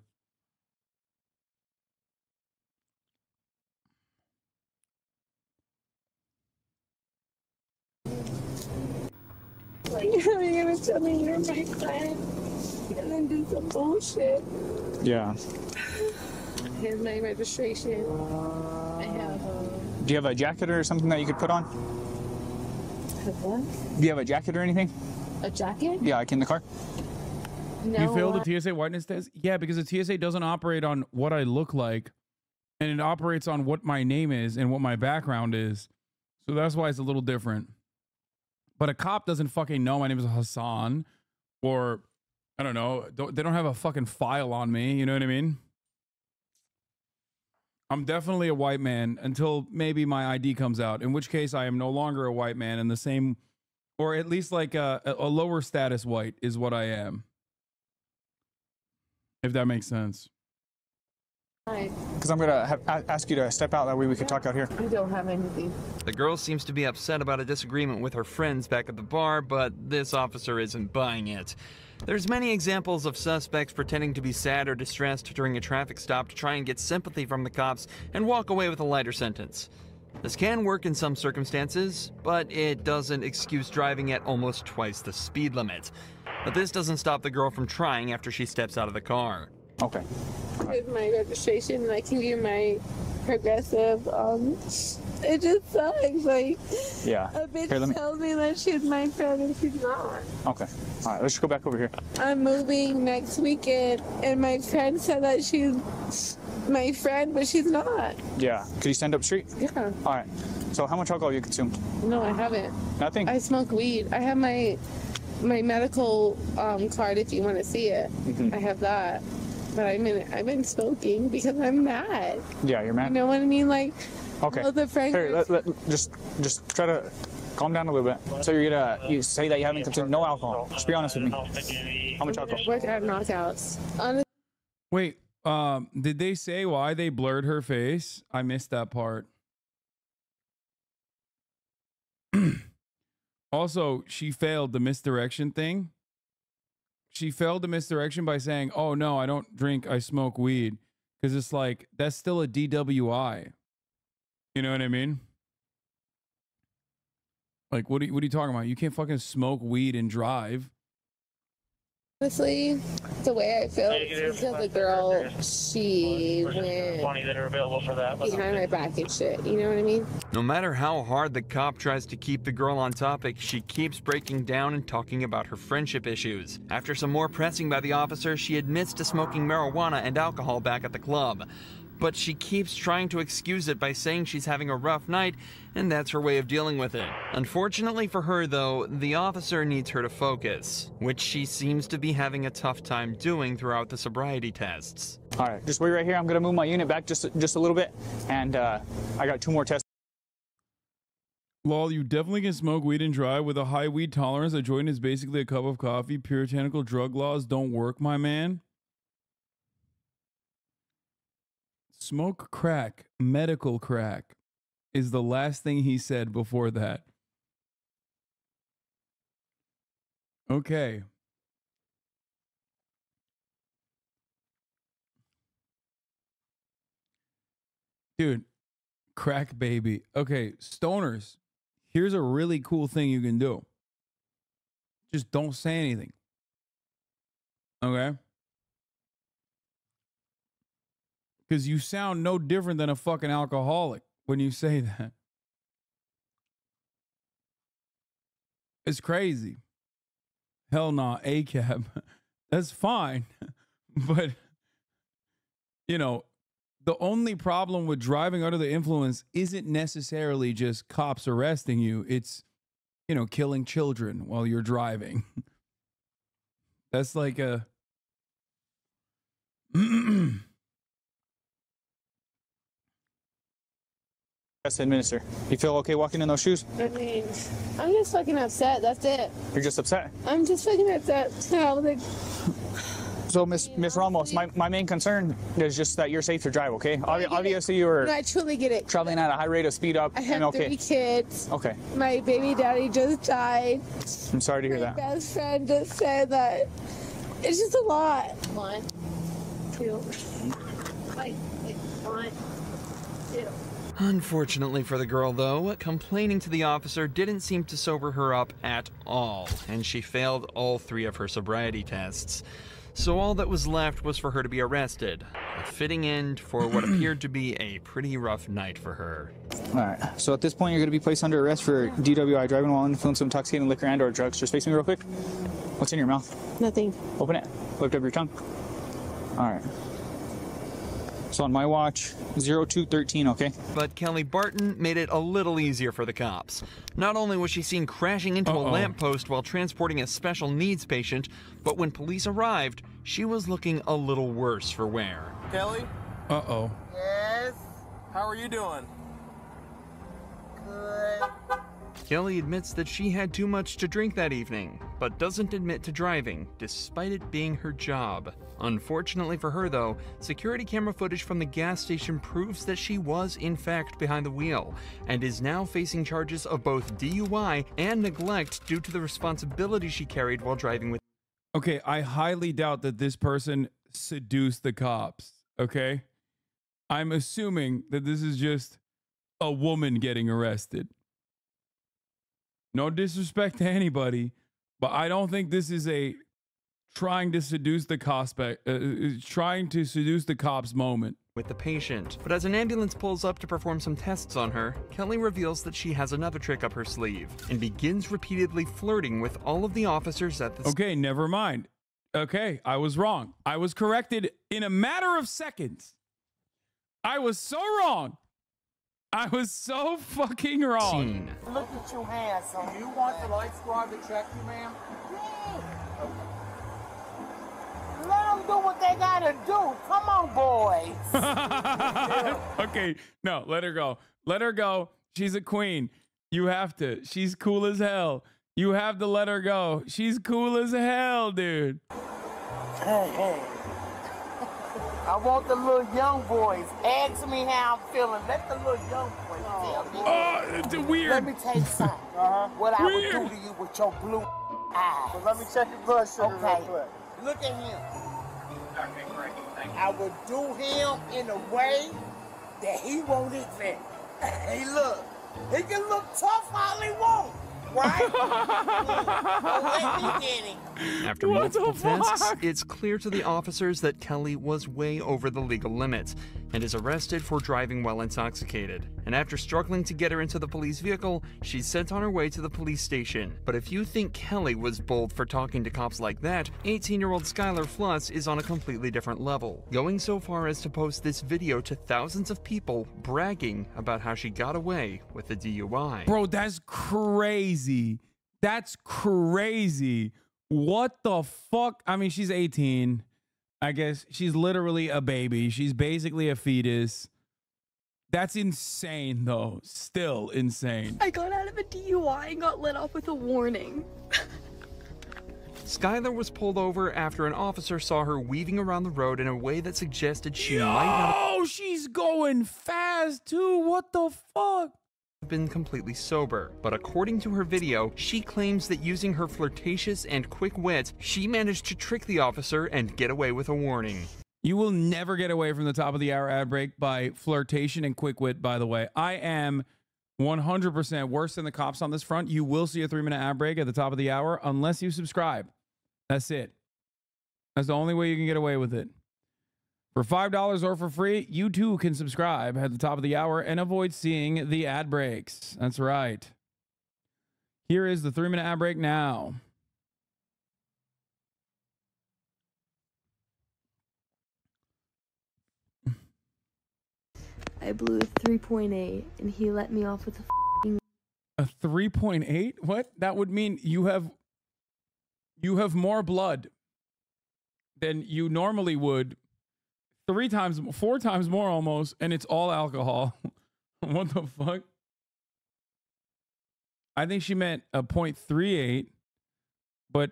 Like, you're gonna tell me you're my friend and then do some bullshit. Yeah. Here's my registration. I have Do you have a jacket or something that you could put on? what? Do you have a jacket or anything? A jacket? Yeah, like in the car. No. You failed the TSA whiteness test? Yeah, because the TSA doesn't operate on what I look like, and it operates on what my name is and what my background is. So that's why it's a little different. But a cop doesn't fucking know my name is Hasan, or I don't know. They don't have a fucking file on me. You know what I mean? I'm definitely a white man until maybe my ID comes out, in which case I am no longer a white man, and the same, or at least like a lower status white is what I am. If that makes sense. Because I'm gonna ask you to step out. That way we can talk out here. I don't have anything. The girl seems to be upset about a disagreement with her friends back at the bar, but this officer isn't buying it. There's many examples of suspects pretending to be sad or distressed during a traffic stop to try and get sympathy from the cops and walk away with a lighter sentence. This can work in some circumstances, but it doesn't excuse driving at almost twice the speed limit. But this doesn't stop the girl from trying after she steps out of the car. Okay. Here's my registration. I can give you my progressive. It just sucks. Like, Yeah. a bitch Here, tells me that she's my friend and she's not. Okay. All right. Let's go back over here. I'm moving next weekend, and my friend said that she's my friend, but she's not. Yeah. Could you stand up straight? Yeah. All right. So how much alcohol you consume? No, I haven't. Nothing? I smoke weed. I have my medical card if you want to see it. I have that. But I've been smoking because I'm mad. Yeah, you're mad. You know what I mean? Like, Okay. all the friends. Here, just try to calm down a little bit. So you say that you haven't consumed no alcohol. Just be honest with me. How much alcohol? Work at knockouts. Honestly, Wait, did they say why they blurred her face? I missed that part. Also, she failed the misdirection thing. She failed the misdirection by saying, "Oh no, I don't drink, I smoke weed." Because it's like, that's still a DWI. You know what I mean? Like, what are you talking about? You can't fucking smoke weed and drive. the way I feel is because the girl, she went behind my back and shit. You know what I mean? No matter how hard the cop tries to keep the girl on topic, she keeps breaking down and talking about her friendship issues. After some more pressing by the officer, she admits to smoking marijuana and alcohol back at the club. But she keeps trying to excuse it by saying she's having a rough night, and that's her way of dealing with it. Unfortunately for her, though, the officer needs her to focus, which she seems to be having a tough time doing throughout the sobriety tests. All right, just wait right here. I'm going to move my unit back just a little bit, and I got 2 more tests. Lol, you definitely can smoke weed and drive with a high weed tolerance. A joint is basically a cup of coffee. Puritanical drug laws don't work, my man. Smoke crack, medical crack, is the last thing he said before that. Okay. Dude, crack baby. Okay, stoners, here's a really cool thing you can do. Just don't say anything. Okay? Because you sound no different than a fucking alcoholic when you say that. It's crazy. Hell nah, ACAB. That's fine. But, you know, the only problem with driving under the influence isn't necessarily just cops arresting you. It's, you know, killing children while you're driving. That's like a... Yes, administer. You feel okay walking in those shoes? I mean, I'm just fucking upset. That's it. You're just upset? I'm just fucking upset. So, Miss Ramos, my main concern is just that you're safe to drive, okay? Obviously, you were No, I truly get it. traveling at a high rate of speed up. I have 3 kids. Okay. My baby daddy just died. I'm sorry to hear My that. best friend just said that it's just a lot. 1, 2, 1, 2. Unfortunately for the girl, though, complaining to the officer didn't seem to sober her up at all, and she failed all 3 of her sobriety tests. So all that was left was for her to be arrested, a fitting end for what appeared to be a pretty rough night for her. All right. So at this point, you're going to be placed under arrest for DWI, driving while under influence of intoxicating liquor and/or drugs. Just face me real quick. What's in your mouth? Nothing. Open it. Lift up your tongue. All right. So on my watch, 0213, okay? But Kelly Barton made it a little easier for the cops. Not only was she seen crashing into a lamppost while transporting a special needs patient, but when police arrived, she was looking a little worse for wear. Kelly? Uh-oh. Yes? How are you doing? Good. Kelly admits that she had too much to drink that evening, but doesn't admit to driving, despite it being her job. Unfortunately for her though, security camera footage from the gas station proves that she was in fact behind the wheel, and is now facing charges of both DUI and neglect due to the responsibility she carried while driving with. Okay, I highly doubt that this person seduced the cops, okay? I'm assuming that this is just a woman getting arrested. No disrespect to anybody, but I don't think this is a trying to seduce the cops moment. With the patient. But as an ambulance pulls up to perform some tests on her, Kelly reveals that she has another trick up her sleeve and begins repeatedly flirting with all of the officers at the Okay, never mind. Okay, I was wrong. I was corrected in a matter of seconds. I was so wrong. I was so fucking wrong. scene. Look at your hands, son. You want the light squad to check you, ma'am? Let them do what they gotta do. Come on, boys. Okay, no, let her go. Let her go. She's a queen. You have to. She's cool as hell. You have to let her go. She's cool as hell, dude. Hey. I want the little young boys. Ask me how I'm feeling. Let the little young boys tell me. Oh, it's weird. Let me tell you something. What I would do to you with your blue eyes. Well, let me check your blood sugar real quick. Look at him. I would do him in a way that he won't even. Hey, look. He can look tough all he wants. Right? Let me get him. After multiple tests, it's clear to the officers that Kelly was way over the legal limit and is arrested for driving while intoxicated. And after struggling to get her into the police vehicle, she's sent on her way to the police station. But if you think Kelly was bold for talking to cops like that, 18-year-old Skylar Fluss is on a completely different level, going so far as to post this video to thousands of people bragging about how she got away with the DUI. Bro, that's crazy. That's crazy. What the fuck? I mean, she's 18. I guess she's literally a baby. She's basically a fetus. That's insane, though. Still insane. I got out of a DUI and got let off with a warning. Skylar was pulled over after an officer saw her weaving around the road in a way that suggested she might not. Oh, she's going fast, too. What the fuck? Been completely sober, but according to her video, she claims that using her flirtatious and quick wit, she managed to trick the officer and get away with a warning. You will never get away from the top of the hour ad break by flirtation and quick wit, by the way. I am 100% worse than the cops on this front. You will see a 3-minute ad break at the top of the hour unless you subscribe. That's it. That's the only way you can get away with it. For $5 or for free, you too can subscribe at the top of the hour and avoid seeing the ad breaks. That's right. Here is the 3-minute ad break now. I blew a 3.8 and he let me off with a 3.8? What? That would mean you have more blood than you normally would. 4 times more almost, and it's all alcohol. What the fuck? I think she meant a 0.38, but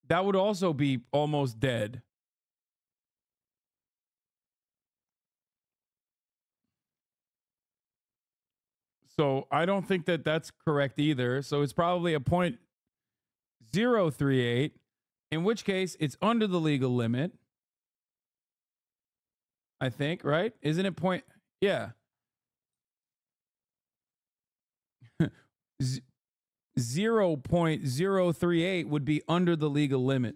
that would also be almost dead. So I don't think that that's correct either. So it's probably a 0.038, in which case it's under the legal limit. I think, right? Isn't it point? Yeah. 0.038 would be under the legal limit,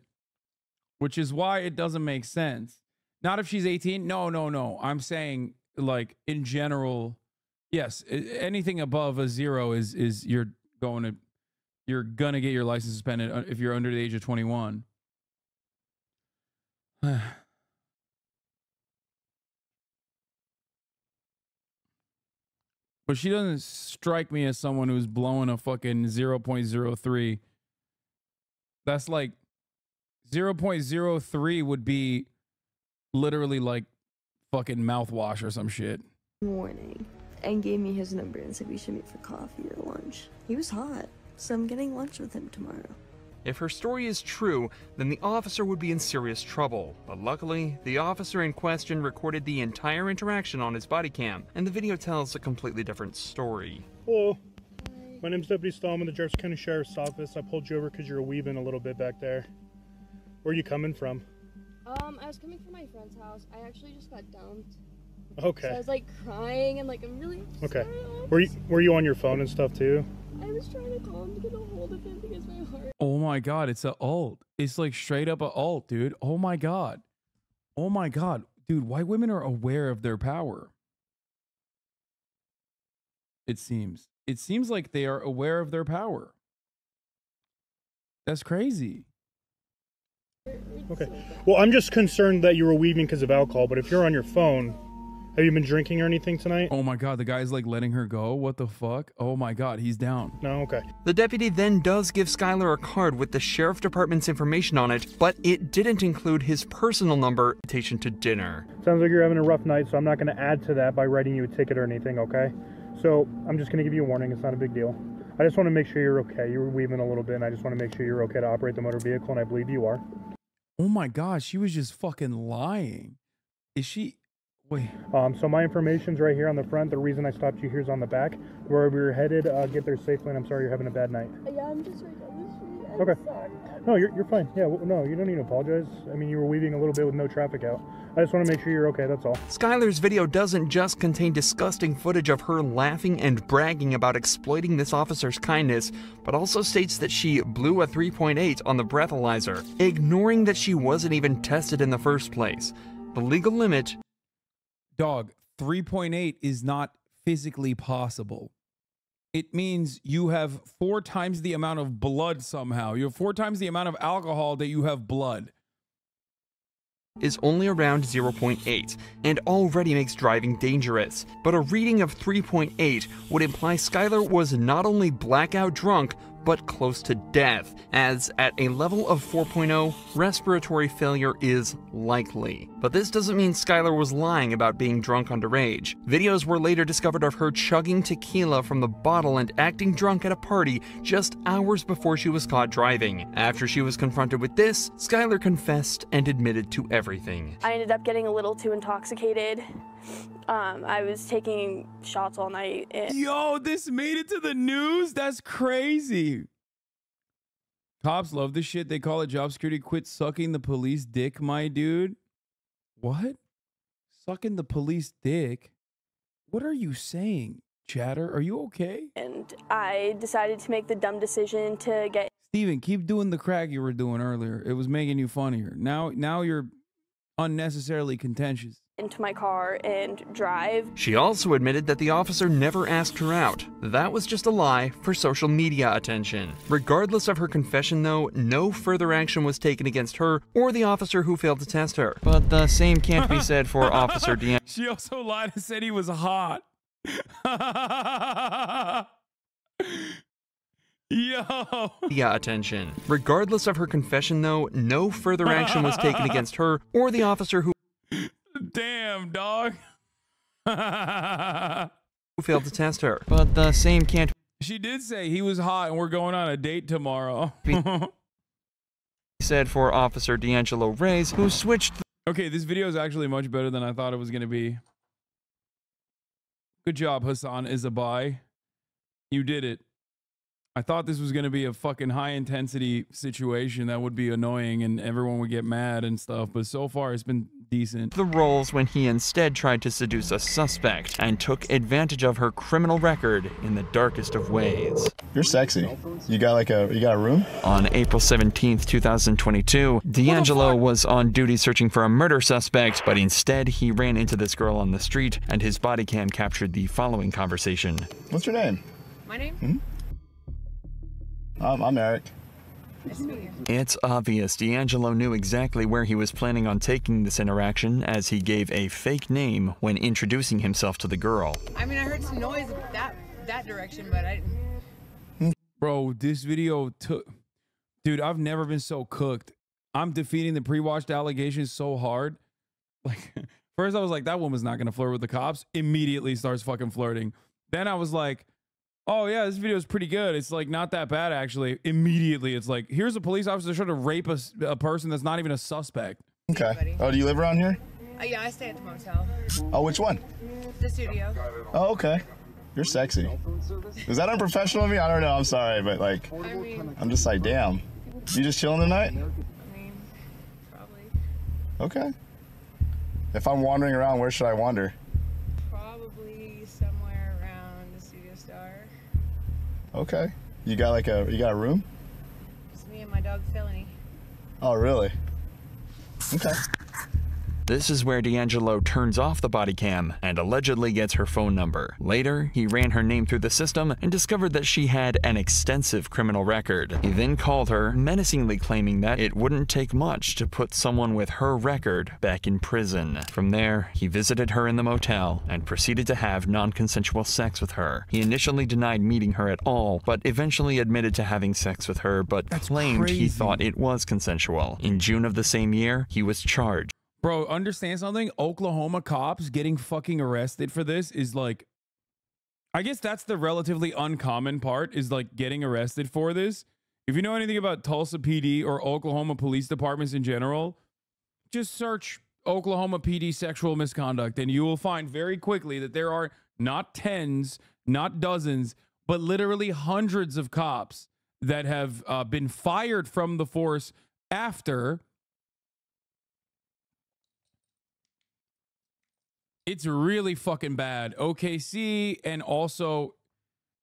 which is why it doesn't make sense. Not if she's 18. No. I'm saying, like, in general, yes, anything above a 0 is you're gonna get your license suspended if you're under the age of 21. But she doesn't strike me as someone who's blowing a fucking 0.03. That's like 0.03 would be literally like fucking mouthwash or some shit. warning. and gave me his number and said we should meet for coffee or lunch. He was hot, so I'm getting lunch with him tomorrow. If her story is true, then the officer would be in serious trouble. But luckily, the officer in question recorded the entire interaction on his body cam, and the video tells a completely different story. Hello. My name's Deputy Stallman, the Jefferson County Sheriff's Office. I pulled you over because you were weaving a little bit back there. Where are you coming from? I was coming from my friend's house. I actually just got dumped. Okay. So I was like crying and like I'm really Okay. Were you on your phone and stuff too? I was trying to call him to get a hold of him because my heart. Oh my God, it's a alt. It's like straight up a alt, dude. Oh my God. Oh my God. Dude, white women are aware of their power. It seems. It seems like they are aware of their power. That's crazy. Okay. Well, I'm just concerned that you were weaving because of alcohol, but if you're on your phone, have you been drinking or anything tonight? Oh my God, the guy's like letting her go. What the fuck? Oh my God, he's down. No, okay. The deputy then does give Skylar a card with the sheriff department's information on it, but it didn't include his personal number, invitation to dinner. Sounds like you're having a rough night, so I'm not going to add to that by writing you a ticket or anything, okay? So I'm just going to give you a warning. It's not a big deal. I just want to make sure you're okay. You were weaving a little bit, and I just want to make sure you're okay to operate the motor vehicle, and I believe you are. Oh my gosh, she was just fucking lying. Is she? Wait. So my information's right here on the front. The reason I stopped you here is on the back. Wherever you're headed, get there safely, and I'm sorry you're having a bad night. Yeah, I'm just right down the street. I'm Okay. sorry. No, you're fine. Yeah, well, no, you don't need to apologize. I mean, you were weaving a little bit with no traffic out. I just want to make sure you're okay, that's all. Skylar's video doesn't just contain disgusting footage of her laughing and bragging about exploiting this officer's kindness, but also states that she blew a 3.8 on the breathalyzer, ignoring that she wasn't even tested in the first place. The legal limit... Dog, 3.8 is not physically possible. It means you have 4 times the amount of blood somehow. You have 4 times the amount of alcohol that you have blood. Is only around 0.8 and already makes driving dangerous. But a reading of 3.8 would imply Skylar was not only blackout drunk, but close to death, as at a level of 4.0, respiratory failure is likely. But this doesn't mean Skylar was lying about being drunk underage. Videos were later discovered of her chugging tequila from the bottle and acting drunk at a party just hours before she was caught driving. After she was confronted with this, Skylar confessed and admitted to everything. I ended up getting a little too intoxicated. I was taking shots all night. Yo, this made it to the news? That's crazy. Cops love this shit. They call it job security. Quit sucking the police dick, my dude. What? Sucking the police dick? What are you saying, chatter? Are you okay? And I decided to make the dumb decision to get... Steven, keep doing the crack you were doing earlier. It was making you funnier. Now you're unnecessarily contentious. Into my car and drive. She also admitted that the officer never asked her out. That was just a lie for social media attention. Regardless of her confession though, no further action was taken against her or the officer who failed to test her. But the same can't be said for Officer D'Angelo. She also lied and said he was hot. Yo. Yeah, attention. Regardless of her confession though, no further action was taken against her or the officer who Damn, dog. who failed to test her. But the same can't She did say he was hot and we're going on a date tomorrow. be said for Officer D'Angelo Reyes, who switched. Okay, this video is actually much better than I thought it was going to be. Good job, Hasan Isabai. You did it. I thought this was going to be a fucking high intensity situation that would be annoying and everyone would get mad and stuff, but so far it's been decent. The roles when he instead tried to seduce a suspect and took advantage of her criminal record in the darkest of ways. You're sexy. You got a room? On April 17th, 2022, D'Angelo was on duty searching for a murder suspect, but instead he ran into this girl on the street and his body cam captured the following conversation. What's your name? My name? Hmm? I'm Eric. Nice to meet you. It's obvious D'Angelo knew exactly where he was planning on taking this interaction, as he gave a fake name when introducing himself to the girl. I mean, I heard some noise that direction, but I didn't. Bro, this video took... Dude, I've never been so cooked. I'm defeating the pre-watched allegations so hard. First, I was like, that woman's not going to flirt with the cops. Immediately starts fucking flirting. Then I was like, oh, yeah, this video is pretty good. It's like not that bad, actually. Immediately, it's like, here's a police officer trying to rape a person that's not even a suspect. Okay. Oh, do you live around here? Yeah, I stay at the motel. Oh, which one? The studio. Oh, okay. You're sexy. Is that unprofessional of me? I don't know. I'm sorry, but like, I'm just like, damn. You just chilling tonight? I mean, probably. Okay. If I'm wandering around, where should I wander? Probably somewhere around the Studio Star. Okay. You got a room? Just me and my dog Felony. Oh, really? Okay. This is where D'Angelo turns off the body cam and allegedly gets her phone number. Later, he ran her name through the system and discovered that she had an extensive criminal record. He then called her, menacingly claiming that it wouldn't take much to put someone with her record back in prison. From there, he visited her in the motel and proceeded to have non-consensual sex with her. He initially denied meeting her at all, but eventually admitted to having sex with her, but claimed he thought it was consensual. In June of the same year, he was charged. Bro, understand something? Oklahoma cops getting fucking arrested for this is like, I guess that's the relatively uncommon part, is like getting arrested for this. If you know anything about Tulsa PD or Oklahoma police departments in general, just search Oklahoma PD sexual misconduct and you will find very quickly that there are not tens, not dozens, but literally hundreds of cops that have been fired from the force after. It's really fucking bad. OKC, and also,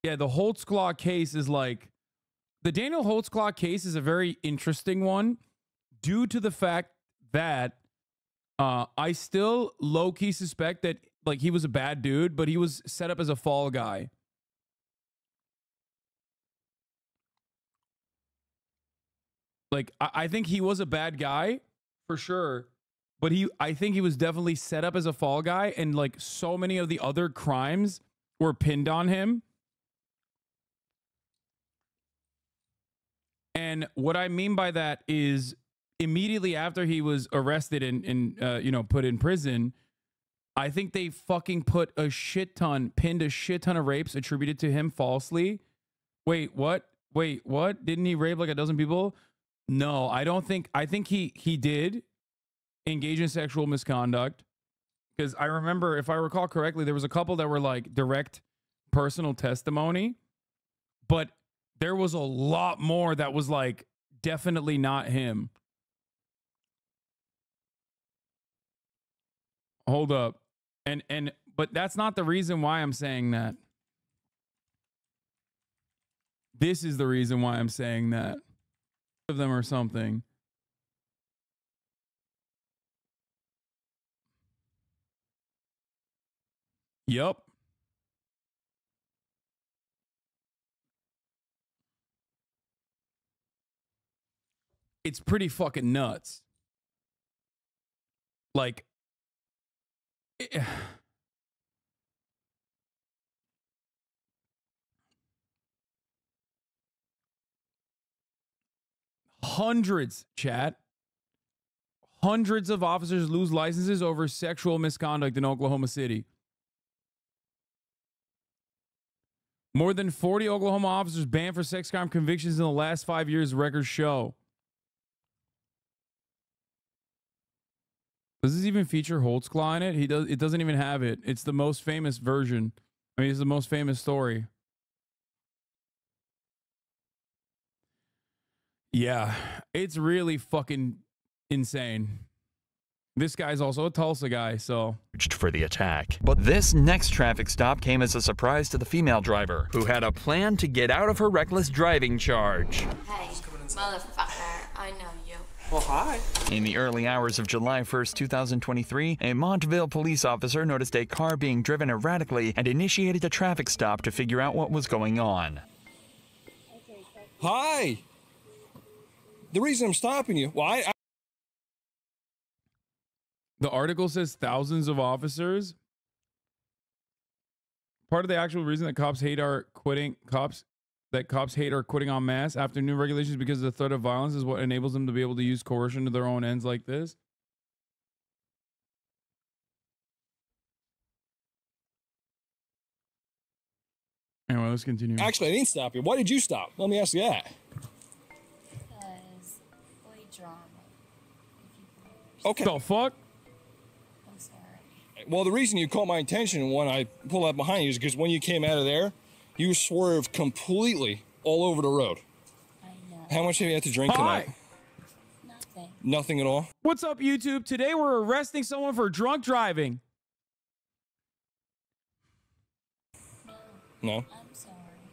yeah, the Holtzclaw case is like, the Daniel Holtzclaw case is a very interesting one due to the fact that I still low-key suspect that like he was a bad dude, but he was set up as a fall guy. Like, I think he was a bad guy for sure. But I think he was definitely set up as a fall guy, and like so many of the other crimes were pinned on him. And what I mean by that is immediately after he was arrested and you know, put in prison, I think they fucking pinned a shit ton of rapes attributed to him falsely. Wait, what? Wait, what? Didn't he rape like a dozen people? No, I think he did engage in sexual misconduct, because I remember, if I recall correctly, there was a couple that were like direct personal testimony, but there was a lot more that was like definitely not him. Hold up. But that's not the reason why I'm saying that. This is the reason why I'm saying that. Of them or something. Yup. It's pretty fucking nuts. Like, hundreds, chat. Hundreds of officers lose licenses over sexual misconduct in Oklahoma City. More than 40 Oklahoma officers banned for sex crime convictions in the last 5 years, records show. Does this even feature Holtzclaw in it? It doesn't even have it. It's the most famous version. I mean, it's the most famous story. Yeah, it's really fucking insane. This guy's also a Tulsa guy, so. For the attack. But this next traffic stop came as a surprise to the female driver, who had a plan to get out of her reckless driving charge. Hey, motherfucker, I know you. Well, hi. In the early hours of July 1st, 2023, a Montville police officer noticed a car being driven erratically and initiated a traffic stop to figure out what was going on. Hi. The reason I'm stopping you, well, The article says thousands of officers. Part of the actual reason that cops hate are quitting en masse after new regulations because of the threat of violence is what enables them to be able to use coercion to their own ends like this. Anyway, let's continue. Actually, I didn't stop you. Why did you stop? Let me ask you that. Because boy drama. Okay. The fuck? I'm sorry. Well, the reason you caught my attention when I pulled up behind you is because when you came out of there, you swerved completely all over the road. I know. How much have you had to drink tonight? Nothing. Nothing at all? What's up, YouTube? Today we're arresting someone for drunk driving. No.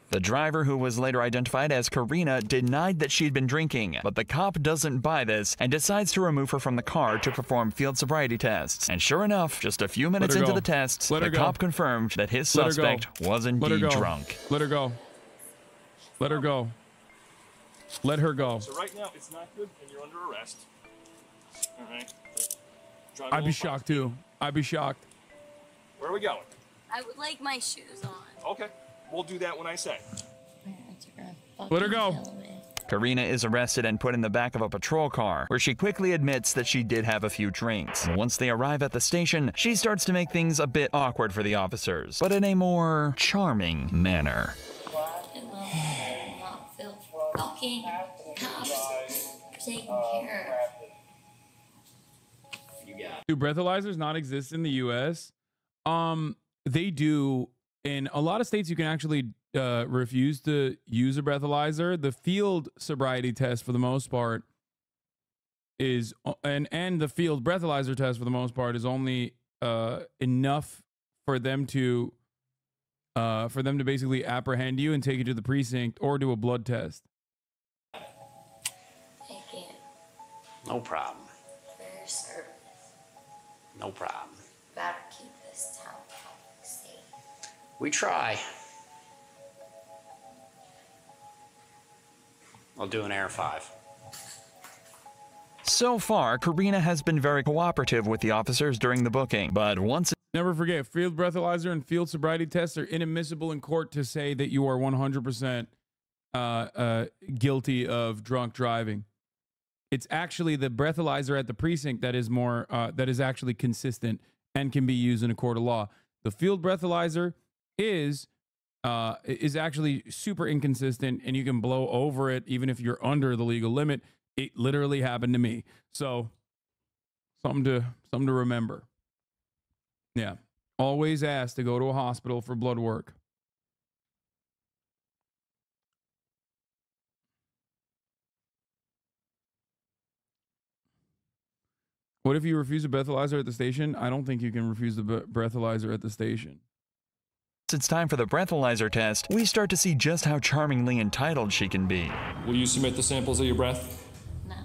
The driver, who was later identified as Karina, denied that she'd been drinking, but the cop doesn't buy this and decides to remove her from the car to perform field sobriety tests. And sure enough, just a few minutes into the tests, the cop confirmed that his suspect was indeed drunk. Let her go. Let her go. Let her go. So right now, it's not good, and you're under arrest. All right. I'd be shocked too. I'd be shocked. Where are we going? I would like my shoes on. Okay. We'll do that when I say. Let her go. Karina is arrested and put in the back of a patrol car, where she quickly admits that she did have a few drinks. And once they arrive at the station, she starts to make things a bit awkward for the officers, but in a more charming manner. Fucking cops taking care of. Do breathalyzers not exist in the U.S.? They do. In a lot of states, you can actually refuse to use a breathalyzer. The field sobriety test, for the most part, is and the field breathalyzer test, for the most part, is only enough for them to basically apprehend you and take you to the precinct or do a blood test. Thank you. No problem. For your service. No problem. Better keep this town safe. We try. I'll do an Air 5. So far, Karina has been very cooperative with the officers during the booking, but once... Never forget, field breathalyzer and field sobriety tests are inadmissible in court to say that you are 100% guilty of drunk driving. It's actually the breathalyzer at the precinct that is more that is actually consistent and can be used in a court of law. The field breathalyzer is actually super inconsistent, and you can blow over it even if you're under the legal limit. It literally happened to me. So something to remember. Yeah. Always ask to go to a hospital for blood work. What if you refuse a breathalyzer at the station? I don't think you can refuse the breathalyzer at the station. It's time for the breathalyzer test. We start to see just how charmingly entitled she can be. Will you submit the samples of your breath? No.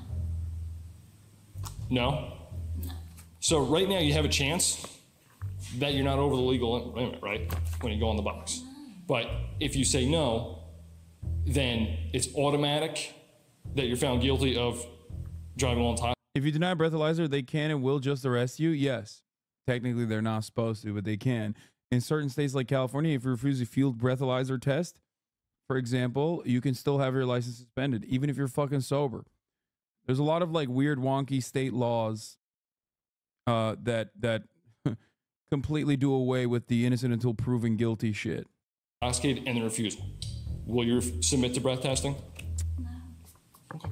No? No. So right now you have a chance that you're not over the legal limit, right? When you go on the box. But if you say no, then it's automatic that you're found guilty of driving while intoxicated. If you deny a breathalyzer, they can and will just arrest you. Yes. Technically, they're not supposed to, but they can. In certain states like California, if you refuse a field breathalyzer test, for example, you can still have your license suspended, even if you're fucking sober. There's a lot of like weird, wonky state laws that completely do away with the innocent until proven guilty shit. Intoxicated and the refusal. Will you submit to breath testing? No. Okay.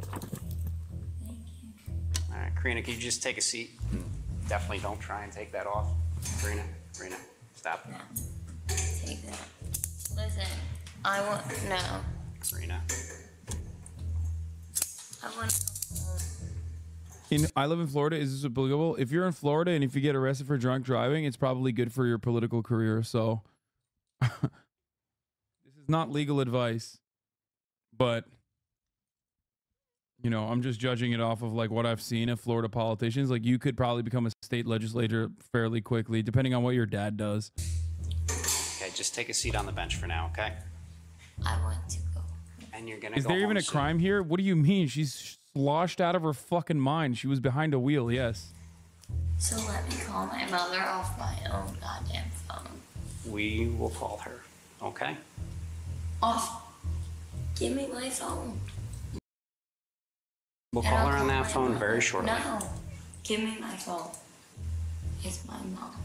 All right, Karina, can you just take a seat? Definitely don't try and take that off. Karina, stop. No. Take that. Listen, I want no. Karina. I want. I live in Florida. Is this applicable? If you're in Florida and if you get arrested for drunk driving, it's probably good for your political career. So this is not legal advice, but you know, I'm just judging it off of like what I've seen of Florida politicians. Like you could probably become a state legislator fairly quickly, depending on what your dad does. Okay, just take a seat on the bench for now, okay? I want to go. And you're gonna Is there even a crime here? What do you mean? She's sloshed out of her fucking mind. She was behind a wheel, yes. So let me call my mother off my own goddamn phone. We will call her, okay? Off. Give me my phone. We'll call her on that phone very shortly. No. Give me my phone. It's my mom.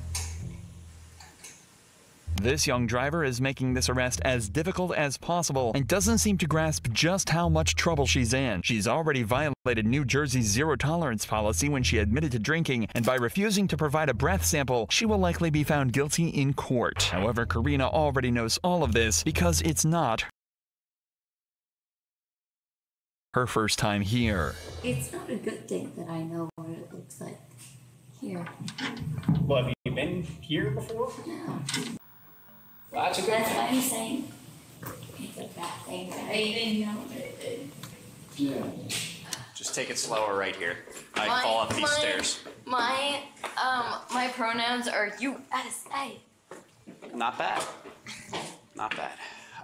This young driver is making this arrest as difficult as possible and doesn't seem to grasp just how much trouble she's in. She's already violated New Jersey's zero-tolerance policy when she admitted to drinking, and by refusing to provide a breath sample, she will likely be found guilty in court. However, Karina already knows all of this because it's not her first time here. It's not a good thing that I know what it looks like here. Well, have you been here before? No. Well, that's a good That's thing. why I'm saying it's a bad thing that I didn't know what it did. Yeah. Just take it slower right here. I fall up these stairs. My pronouns are USA. Not bad. Not bad.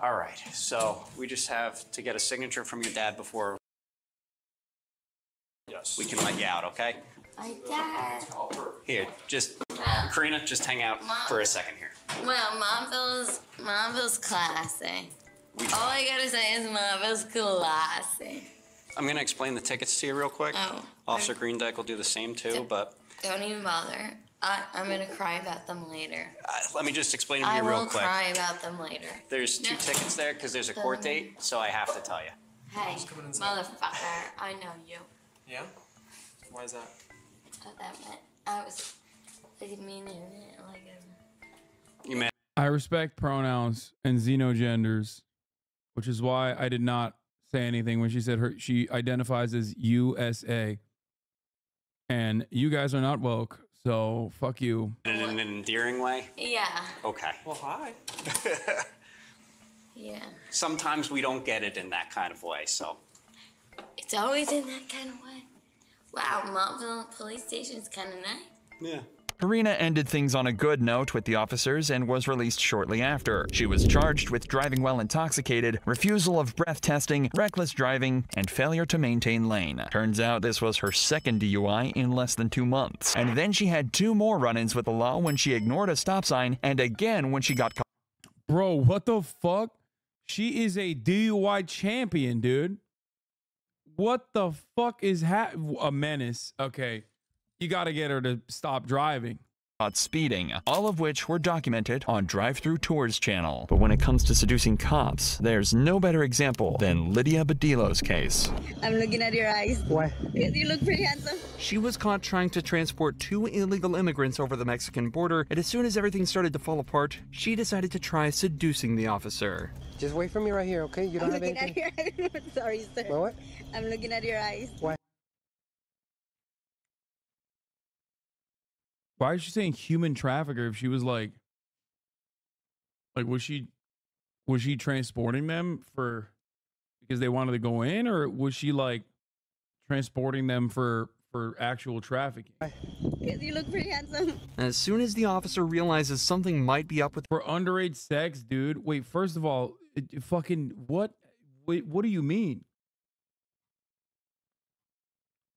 All right. So we just have to get a signature from your dad before we can let you out, okay? My dad. Here, just Karina, just hang out for a second here. Well, Marvel's classy. All I gotta say is Marvel's classy. I'm gonna explain the tickets to you real quick. Oh. Officer Greendeck will do the same too, but Don't even bother. I'm gonna cry about them later. let me just explain them to I you real will quick. cry about them later. There's two tickets there because there's a court date, so I have to tell you. Hey, motherfucker, I know you. Yeah? Why is that? That meant I was meaning it like You meant I respect pronouns and xenogenders, which is why I did not say anything when she said she identifies as USA. And you guys are not woke, so fuck you. in an endearing way? Yeah. Okay. Well, hi. Yeah. Sometimes we don't get it in that kind of way, so. It's always in that kind of way. Wow, Montville Police Station's kind of nice. Yeah. Karina ended things on a good note with the officers and was released shortly after. She was charged with driving while intoxicated, refusal of breath testing, reckless driving, and failure to maintain lane. Turns out this was her second DUI in less than 2 months. And then she had 2 more run-ins with the law when she ignored a stop sign and again when she got caught. Bro, what the fuck? She is a DUI champion, dude. What the fuck is a menace? Okay. You got to get her to stop driving. Speeding, all of which were documented on Drive-Thru Tours channel. But when it comes to seducing cops, there's no better example than Lydia Badillo's case. I'm looking at your eyes. Why? Because you look pretty handsome. She was caught trying to transport 2 illegal immigrants over the Mexican border, and as soon as everything started to fall apart, she decided to try seducing the officer. Just wait for me right here, okay? You don't have looking anything? at your eyes. Sorry, sir. What? I'm looking at your eyes. Why? Why is she saying human trafficker if she was like was she transporting them because they wanted to go in, or was she like transporting them for actual trafficking? Because you look pretty handsome. As soon as the officer realizes something might be up with For underage sex, dude. Wait, first of all, fucking what? Wait, what do you mean?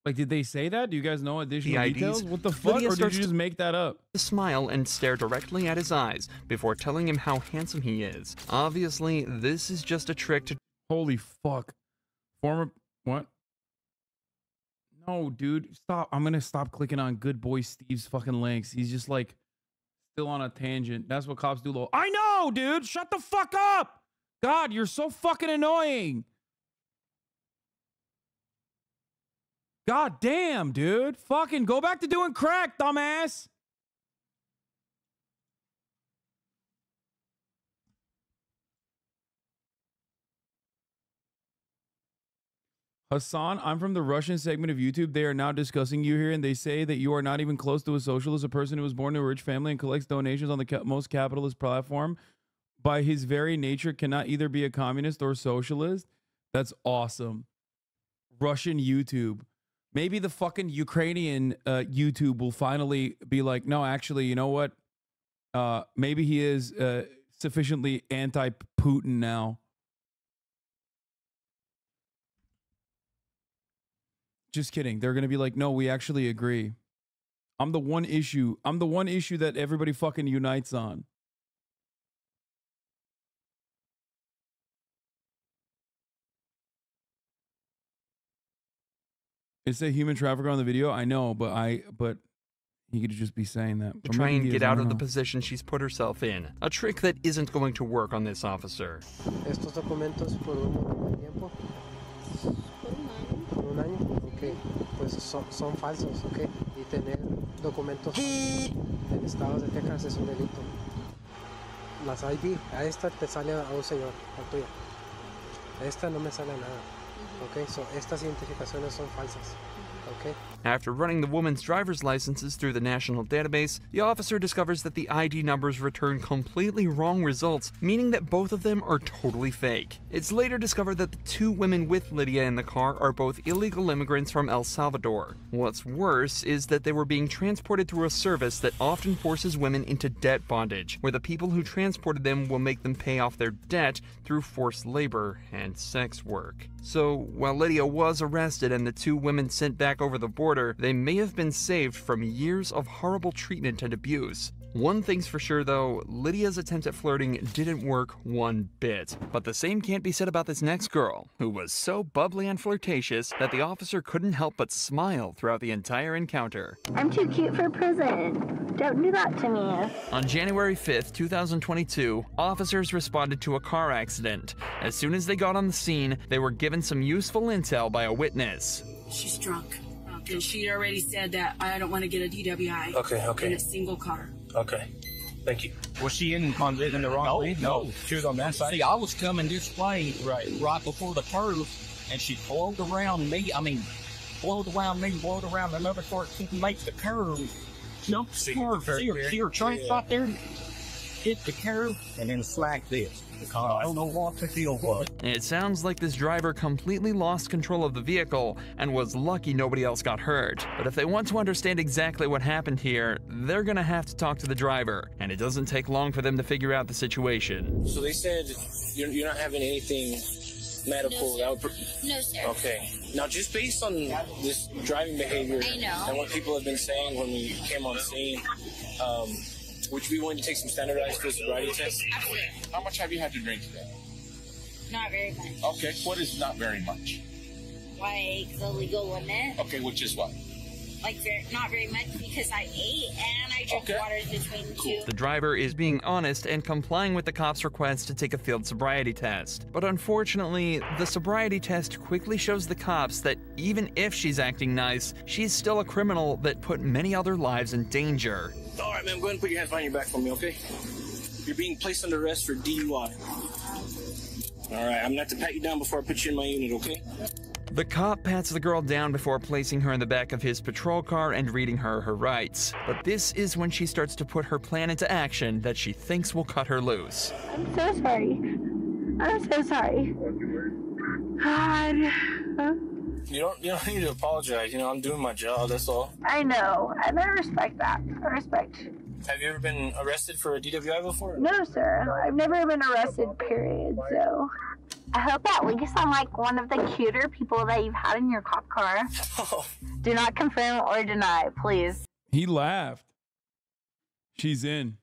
Like, did they say that? Do you guys know additional the details? IDs, What the fuck? Lydia Or did starts you just make that up? to smile and stare directly at his eyes before telling him how handsome he is. Obviously, this is just a trick to... Holy fuck. What? No, dude, stop. I'm gonna stop clicking on good boy Steve's fucking links. He's just like still on a tangent. That's what cops do. I know, dude. Shut the fuck up. God, you're so fucking annoying. God damn, dude. Fucking go back to doing crack, dumbass. Hasan, I'm from the Russian segment of YouTube. They are now discussing you here, and they say that you are not even close to a socialist, a person who was born to a rich family and collects donations on the most capitalist platform. By his very nature, cannot either be a communist or socialist. That's awesome. Russian YouTube. Maybe the fucking Ukrainian YouTube will finally be like, no, actually, you know what? Maybe he is sufficiently anti-Putin now. Just kidding. They're going to be like, no, we actually agree. I'm the one issue that everybody fucking unites on. It's a human trafficker on the video. I know, but He could just be saying that. To Or try maybe and he get is, I out don't of the know. position she's put herself in. A trick that isn't going to work on this officer. Estos documentos por un tiempo. Por un año. Ok. Pues son falsos, ok. Y tener documentos en estados de Texas es un delito. Las ID, a esta te sale a un señor, a tuya. A esta no me sale nada. Ok, so estas identificaciones son falsas. Okay. After running the woman's driver's licenses through the national database, the officer discovers that the ID numbers return completely wrong results, meaning that both of them are totally fake. It's later discovered that the two women with Lydia in the car are both illegal immigrants from El Salvador. What's worse is that they were being transported through a service that often forces women into debt bondage, where the people who transported them will make them pay off their debt through forced labor and sex work. So, while Lydia was arrested and the two women sent back over the border, they may have been saved from years of horrible treatment and abuse. One thing's for sure though, Lydia's attempt at flirting didn't work one bit. But the same can't be said about this next girl, who was so bubbly and flirtatious that the officer couldn't help but smile throughout the entire encounter. I'm too cute for prison. Don't do that to me. On January 5th, 2022, officers responded to a car accident. As soon as they got on the scene, they were given some useful intel by a witness. She's drunk. And she already said that I don't want to get a DWI in a single car. Okay. Thank you. Was she in the wrong lane? No, she was on that side. See, I was coming this way right before the curve, and she pulled around me. I mean, pulled around another car to make the curve. Jumped the curve. See her train spot there? Hit the curve, and then slacked this. I don't know what the deal was. It sounds like this driver completely lost control of the vehicle and was lucky nobody else got hurt. But if they want to understand exactly what happened here, they're gonna have to talk to the driver, and it doesn't take long for them to figure out the situation. So they said you're not having anything medical. No, sir. Okay. Now, just based on this driving behavior and what people have been saying when we came on scene, would you be willing to take some standardized sobriety tests? Absolutely. How much have you had to drink today? Not very much. Okay, what is not very much? Like the legal limit. Okay, which is what? Like not very much because I ate and I drank water in between the two. The driver is being honest and complying with the cop's request to take a field sobriety test. But unfortunately, the sobriety test quickly shows the cops that even if she's acting nice, she's still a criminal that put many other lives in danger. All right, man, go ahead and put your hands behind your back for me, okay? You're being placed under arrest for DUI. All right, I'm gonna have to pat you down before I put you in my unit, okay? The cop pats the girl down before placing her in the back of his patrol car and reading her rights. But this is when she starts to put her plan into action that she thinks will cut her loose. I'm so sorry. I'm so sorry. God. You don't need to apologize. You know, I'm doing my job, that's all. I know, and I respect that. I respect. Have you ever been arrested for a DWI before? No, sir. I've never been arrested, period, so. I hope at least I'm like one of the cuter people that you've had in your cop car. Do not confirm or deny, please. He laughed. She's in.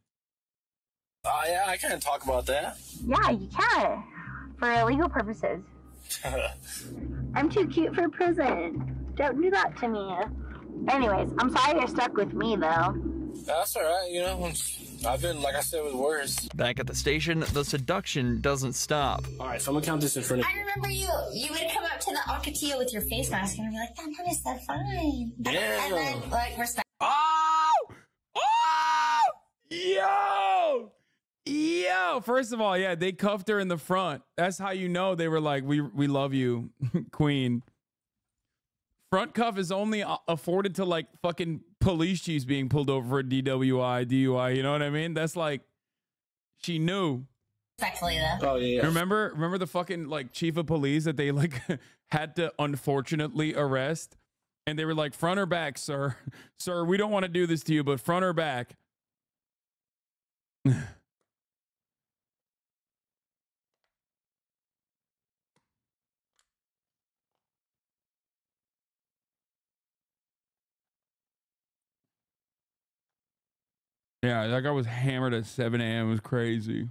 Yeah, I can't talk about that. Yeah, you can. For legal purposes. I'm too cute for prison. Don't do that to me. Anyways, I'm sorry you're stuck with me, though. That's all right, you know. I've been, like I said, with worse. Back at the station, the seduction doesn't stop. All right, so I'm gonna count this in front of you. I remember you. You would come up to the Alcatillo with your face mask and be like, that man is so fine. Yeah. And then, like, we're stuck. Oh! Yo! Yo! First of all, yeah, they cuffed her in the front. That's how you know they were like, we love you, queen. Front cuff is only afforded to like fucking police chiefs being pulled over for a DWI, DUI. You know what I mean? That's like, she knew. Respectfully, though. Oh, yeah. Remember the fucking like chief of police that they like had to unfortunately arrest? And they were like, front or back, sir? Sir, we don't want to do this to you, but front or back? Yeah, that guy was hammered at 7 a.m. It was crazy.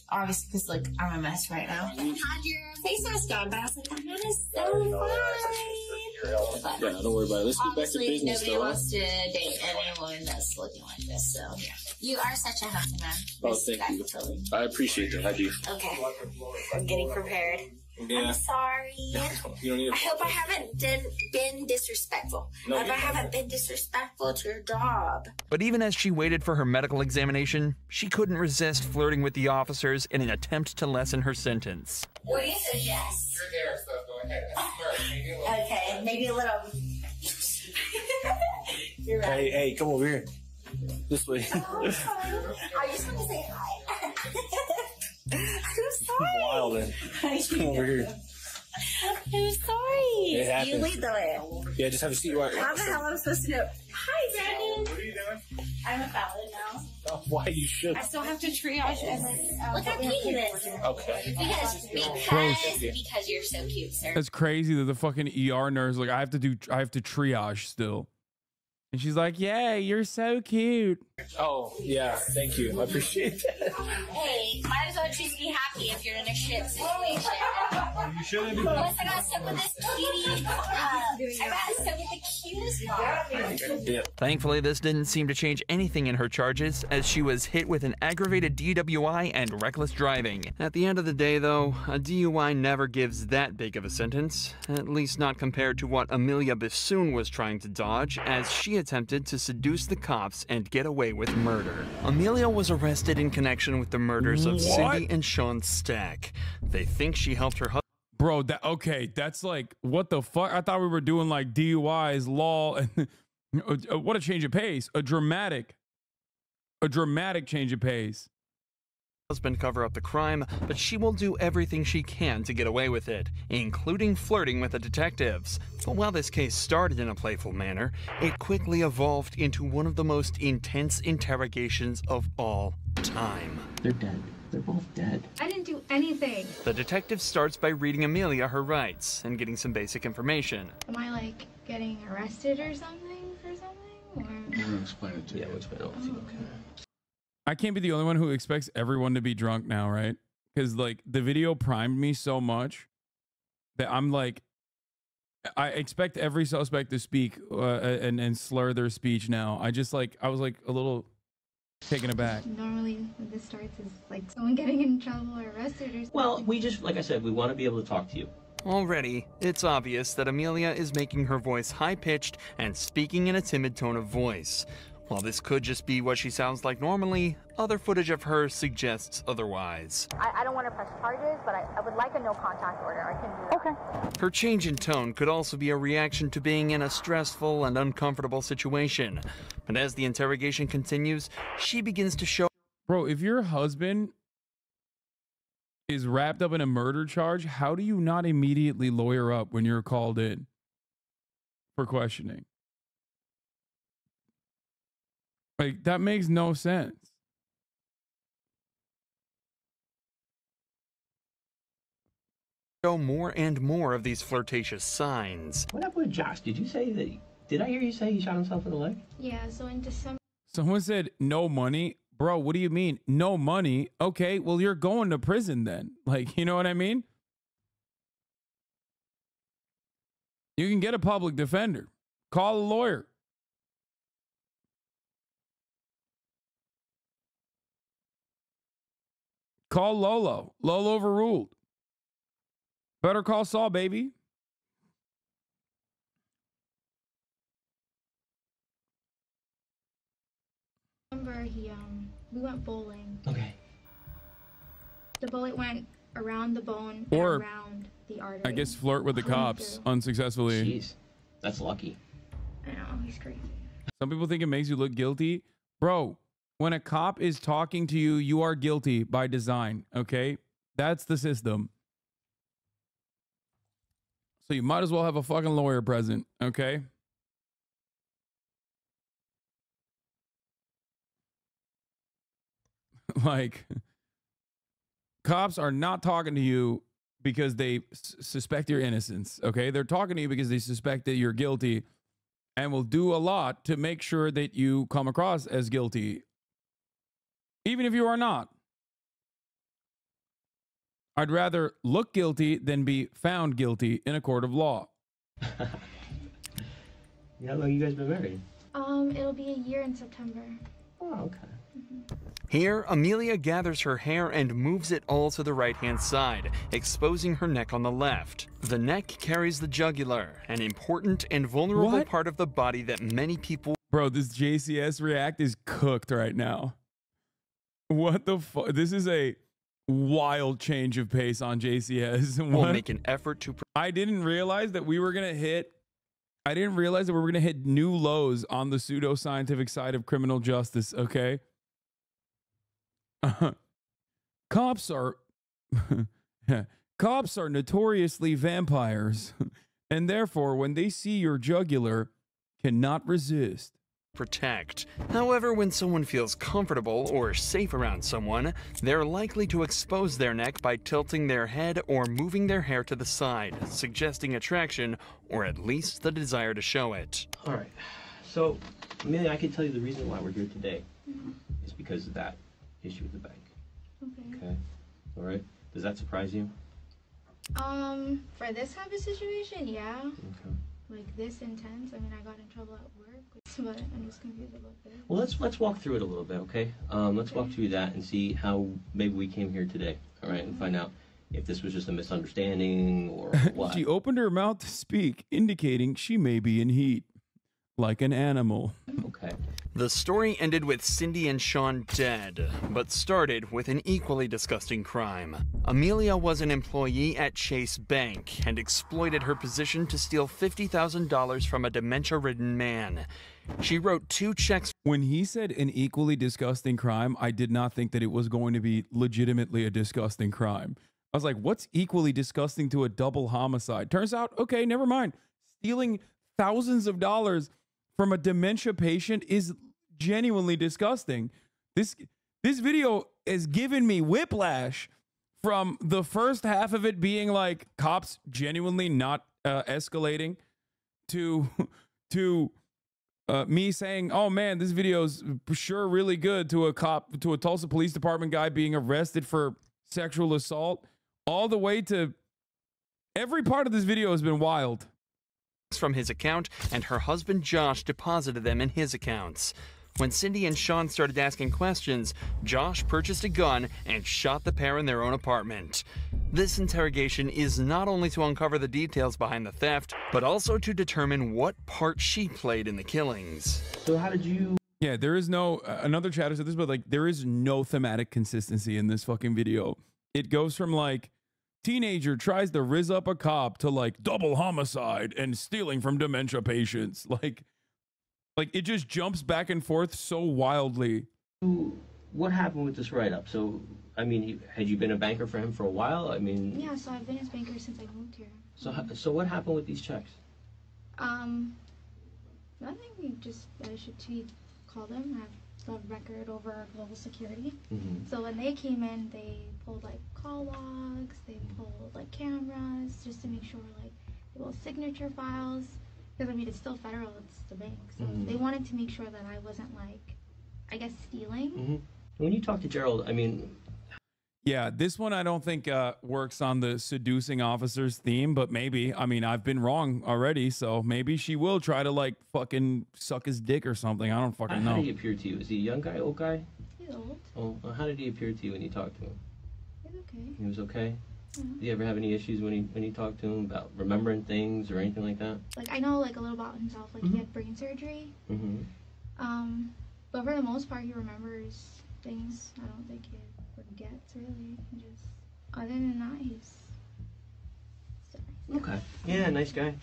obviously, because like I'm a mess right now. You had your face mask on, but I was like, that is so fine. Yeah, don't worry about it. Let's get back to business, Nobody though. wants to date any woman that's looking like this, so yeah. You are such a handsome man. Oh, thank you. I appreciate that. I do. Okay. I'm getting prepared. Yeah. I'm sorry. You don't need I hope I haven't been disrespectful. No, I hope I haven't been disrespectful to your job. But even as she waited for her medical examination, she couldn't resist flirting with the officers in an attempt to lessen her sentence. What do you suggest? You're there, so go ahead. Okay, maybe a little. You're right. Hey, come over here. This way. Oh, sorry. I just want to say hi. I'm sorry. Wild, man. Just come over here. I'm sorry. It happens. You lead the way. Yeah, just have a seat right. How the hell am I supposed to know? Hi, Brandon. What are you doing? I'm a valid now. Oh, why you should? I still have to triage and then look how cute it is. Okay. Because you're so cute, sir. That's crazy that the fucking ER nurse like I have to triage still. And she's like, "Yeah, you're so cute." Oh, yeah, thank you. I appreciate that. Hey, might as well choose to be happy if you're in a shit situation. You shouldn't be. Plus, I got stuck with this cutie. I got stuck with the cutest one. Thankfully, this didn't seem to change anything in her charges, as she was hit with an aggravated DWI and reckless driving. At the end of the day, though, a DUI never gives that big of a sentence, at least not compared to what Amelia Bassoon was trying to dodge, as she attempted to seduce the cops and get away with murder. Amelia was arrested in connection with the murders of Cindy and Sean Stack. They think she helped her husband. Bro, that's like, what the fuck? I thought we were doing like DUIs, law, and what a change of pace. A dramatic change of pace. Husband cover up the crime, but she will do everything she can to get away with it, including flirting with the detectives. But while this case started in a playful manner, it quickly evolved into one of the most intense interrogations of all time. They're dead. They're both dead. I didn't do anything. The detective starts by reading Amelia her rights and getting some basic information. Am I like getting arrested or something for something? Or... I'm gonna explain it to you. Yeah, we'll explain it all to you, okay? I can't be the only one who expects everyone to be drunk now, right? Because like the video primed me so much that I'm like, I expect every suspect to speak and slur their speech now. I was like a little taken aback. Normally when this starts is like someone getting in trouble or arrested or something. Well, we just, like I said, we want to be able to talk to you. Already, it's obvious that Amelia is making her voice high-pitched and speaking in a timid tone of voice. While this could just be what she sounds like normally, other footage of her suggests otherwise. I don't want to press charges, but I would like a no contact order. I can do that. Okay. Her change in tone could also be a reaction to being in a stressful and uncomfortable situation. But as the interrogation continues, she begins to show... Bro, if your husband is wrapped up in a murder charge, how do you not immediately lawyer up when you're called in for questioning? Like, that makes no sense. Show more and more of these flirtatious signs. What happened with Josh? Did you say that? Did I hear you say he shot himself in the leg? Yeah, so in December. Someone said no money. Bro, what do you mean? No money? Okay, well, you're going to prison then. Like, you know what I mean? You can get a public defender. Call a lawyer. Call Lolo. Lolo overruled. Better call Saul, baby. December, we went bowling. Okay. The bullet went around the bone Or, and around the artery. I guess flirt with the cops unsuccessfully. Jeez, that's lucky. I know, he's crazy. Some people think it makes you look guilty. Bro, when a cop is talking to you, you are guilty by design, okay? That's the system. So you might as well have a fucking lawyer present, okay? Like, cops are not talking to you because they suspect your innocence, okay? They're talking to you because they suspect that you're guilty and will do a lot to make sure that you come across as guilty, even if you are not. I'd rather look guilty than be found guilty in a court of law. How long you guys been married? It'll be a year in September. Oh, okay. Here, Amelia gathers her hair and moves it all to the right-hand side, exposing her neck on the left. The neck carries the jugular, an important and vulnerable part of the body that many people... Bro, this JCS React is cooked right now. What the fuck? This is a wild change of pace on JCS. will make an effort to... I didn't realize that we were going to hit... I didn't realize that we were going to hit new lows on the pseudoscientific side of criminal justice, okay? Cops are cops are notoriously vampires, and therefore when they see your jugular, cannot resist. Protect. However, when someone feels comfortable or safe around someone, they're likely to expose their neck by tilting their head or moving their hair to the side, suggesting attraction or at least the desire to show it. All right. So, Amelia, I can tell you the reason why we're here today is because of that issue with the bank. Okay. All right. Does that surprise you? For this type of situation, yeah. Okay. Like this intense. I mean, I got in trouble at work, but I'm just confused about this. Well, let's walk through it a little bit, okay? Let's walk through that and see how maybe we came here today, all right, and find out if this was just a misunderstanding or what. She opened her mouth to speak, indicating she may be in heat, like an animal. Okay. The story ended with Cindy and Sean dead, but started with an equally disgusting crime. Amelia was an employee at Chase Bank and exploited her position to steal $50,000 from a dementia-ridden man. She wrote 2 checks. When he said an equally disgusting crime, I did not think that it was going to be legitimately a disgusting crime. I was like, what's equally disgusting to a double homicide? Turns out, okay, never mind. Stealing thousands of dollars from a dementia patient is genuinely disgusting. This video has given me whiplash from the first half of it being like cops genuinely not escalating to me saying, oh man, this video's sure really good, to a cop, to a Tulsa Police Department guy being arrested for sexual assault, all the way to every part of this video has been wild. From his account, and her husband Josh deposited them in his accounts. When Cindy and Sean started asking questions, Josh purchased a gun and shot the pair in their own apartment. This interrogation is not only to uncover the details behind the theft, but also to determine what part she played in the killings. So how did you... Yeah, there is no... another chatter said this, but like, there is no thematic consistency in this fucking video. It goes from like, teenager tries to rizz up a cop to like double homicide and stealing from dementia patients. Like it just jumps back and forth so wildly. What happened with this write-up? So, I mean, had you been a banker for him for a while? I mean... Yeah, so I've been his banker since I moved here. So what happened with these checks? Nothing. He called him. I have the record over global security. So when they came in, they pulled like call logs, they pulled like cameras, just to make sure like they pulled signature files. Because I mean, it's still federal, it's the bank. So they wanted to make sure that I wasn't like, I guess, stealing. When you talk to Gerald, I mean... Yeah, this one I don't think works on the seducing officers theme, but maybe. I mean, I've been wrong already, so maybe she will try to like fucking suck his dick or something. I don't fucking know. How did he appear to you? Is he a young guy, old guy? He's old. Oh, how did he appear to you when you talked to him? He's okay. He was okay? Do you ever have any issues when you talk to him about remembering things or anything like that? Like, I know like a little about himself. Like, he had brain surgery. But for the most part, he remembers things. I don't think he forgets, really. Just, other than that, he's still nice. Okay. Yeah, nice guy.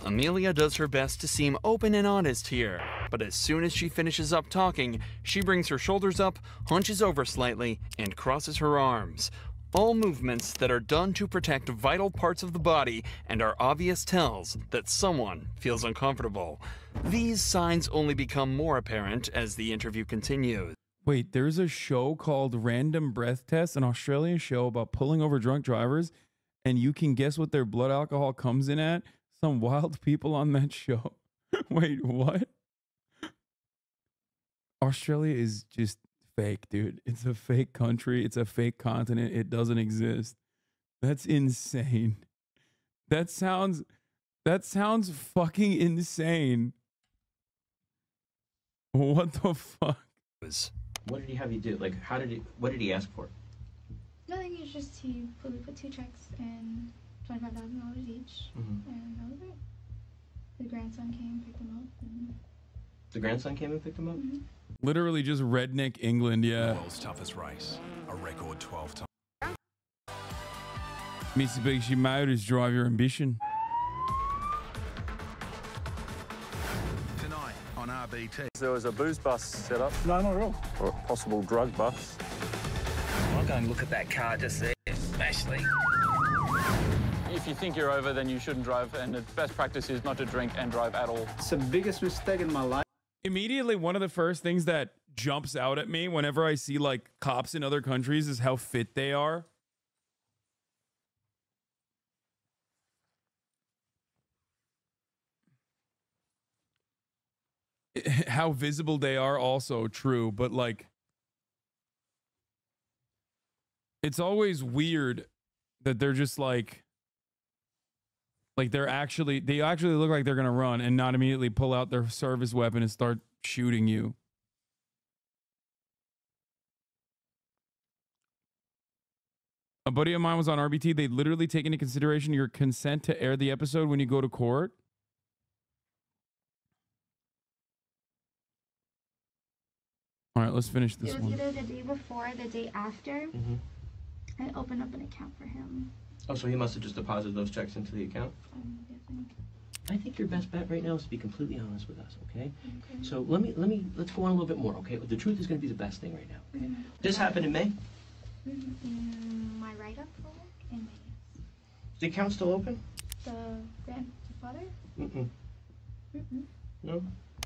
Amelia does her best to seem open and honest here, but as soon as she finishes up talking, she brings her shoulders up, hunches over slightly, and crosses her arms. All movements that are done to protect vital parts of the body and are obvious tells that someone feels uncomfortable. These signs only become more apparent as the interview continues. Wait, there's a show called Random Breath Test, an Australian show about pulling over drunk drivers, and you can guess what their blood alcohol comes in at? Some wild people on that show. Wait, what? Australia is just fake, dude. It's a fake country. It's a fake continent. It doesn't exist. That's insane. That sounds fucking insane. What the fuck? What did he have you do? Like, what did he ask for? Nothing. It's just we put 2 checks and $25,000 each, and that was it. The grandson came, picked him up. The grandson came and picked him up? Literally just redneck England, yeah. World's toughest race, a record 12 times. Mitsubishi Motors, drive your ambition. Tonight on RBT. There was a booze bus set up. No, not at all. Or a possible drug bus. I'll go and look at that car just there, especially. If you think you're over, then you shouldn't drive, and the best practice is not to drink and drive at all. It's the biggest mistake in my life. Immediately, one of the first things that jumps out at me whenever I see like cops in other countries is how fit they are. How visible they are also true, but like it's always weird that they're just like they actually look like they're gonna run and not immediately pull out their service weapon and start shooting you. A buddy of mine was on RBT. They literally take into consideration your consent to air the episode when you go to court. All right, let's finish this one. It was either the day before or the day after. I opened up an account for him. Oh, so he must have just deposited those checks into the account? I'm guessing. I think your best bet right now is to be completely honest with us, okay? So let's go on a little bit more, okay? The truth is going to be the best thing right now, okay? This happened in May? My write-up for work in May. Is the account still open? The grandfather? No.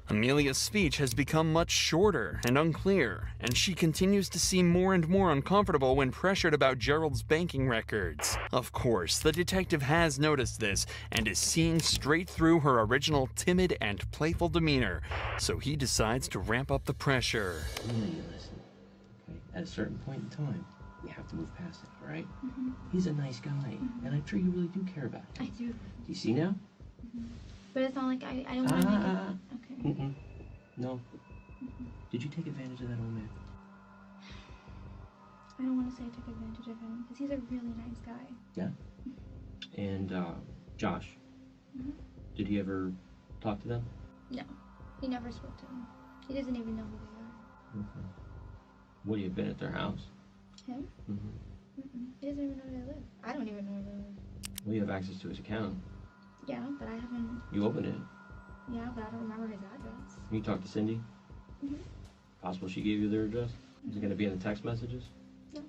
Amelia's speech has become much shorter and unclear, and she continues to seem more and more uncomfortable when pressured about Gerald's banking records. Of course, the detective has noticed this and is seeing straight through her original timid and playful demeanor, so he decides to ramp up the pressure. Amelia, listen, okay? At a certain point in time, we have to move past it, all right? He's a nice guy, and I'm sure you really do care about him. I do. Do you see now? But it's not like I don't want to make it. Okay. No. Did you take advantage of that old man? I don't want to say I took advantage of him, because he's a really nice guy. Yeah. And Josh, did he ever talk to them? No, he never spoke to him. He doesn't even know who they are. Would you have been at their house? Him? He doesn't even know where they live. I don't even know where they live. Well, you have access to his account. Yeah, but I haven't. You opened it. Yeah, but I don't remember his address. You talked to Cindy? Possible she gave you their address? Is it going to be in the text messages? No.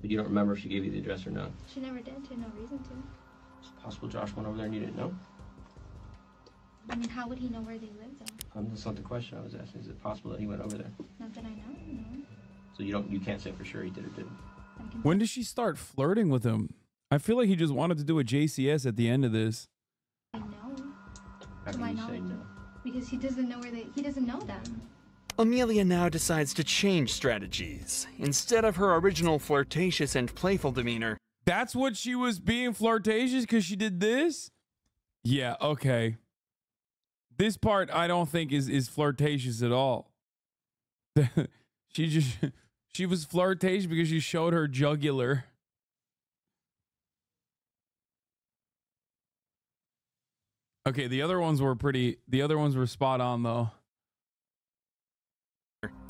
But you don't remember if she gave you the address or not? She never did. She had no reason to. It's possible Josh went over there and you didn't know? I mean, how would he know where they live, though? That's not the question I was asking. Is it possible that he went over there? Not that I know, no. So you can't say for sure he did or didn't? When did she start flirting with him? I feel like he just wanted to do a JCS at the end of this. I know. How To my can you say knowledge. no? Because he doesn't know he doesn't know them. Amelia now decides to change strategies. Instead of her original flirtatious and playful demeanor, That's what she was being flirtatious because she did this? Yeah, okay. This part I don't think is flirtatious at all. She was flirtatious because she showed her jugular. Okay, the other ones were spot on though.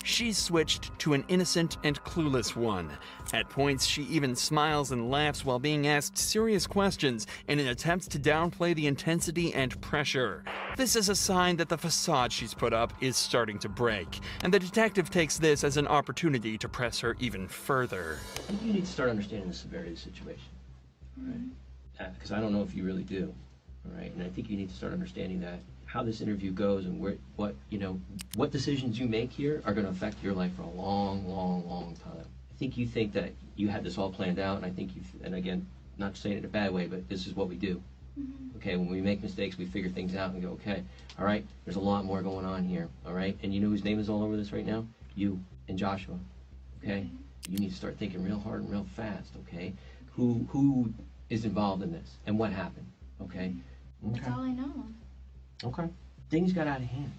she's switched to an innocent and clueless one. At points, she even smiles and laughs while being asked serious questions in an attempt to downplay the intensity and pressure. This is a sign that the facade she's put up is starting to break, and the detective takes this as an opportunity to press her even further. I think you need to start understanding the severity of the situation, right? Because I don't know if you really do, all right? And I think you need to start understanding that how this interview goes and what decisions you make here are going to affect your life for a long, long, long time. I think you think that you had this all planned out, and I think and again, not saying it in a bad way, but this is what we do. Okay, when we make mistakes, we figure things out and go, okay, all right, there's a lot more going on here, all right? And you know whose name is all over this right now? You and Joshua, okay? You need to start thinking real hard and real fast, okay? who is involved in this and what happened. Okay. That's all I know. Okay. Things got out of hand.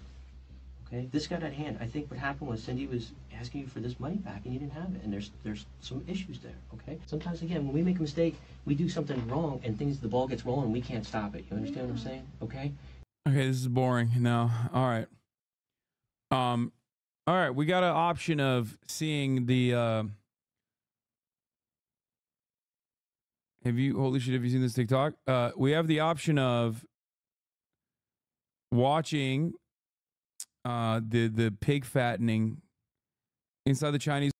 Okay, this got out of hand. I think what happened was Cindy was asking you for this money back and you didn't have it, and there's some issues there. Okay, sometimes again when we make a mistake, we do something wrong and the ball gets rolling and we can't stop it. You understand what I'm saying? Okay. Okay, this is boring now. All right. All right, we got an option of seeing the holy shit, have you seen this TikTok? We have the option of watching the pig fattening inside the Chinese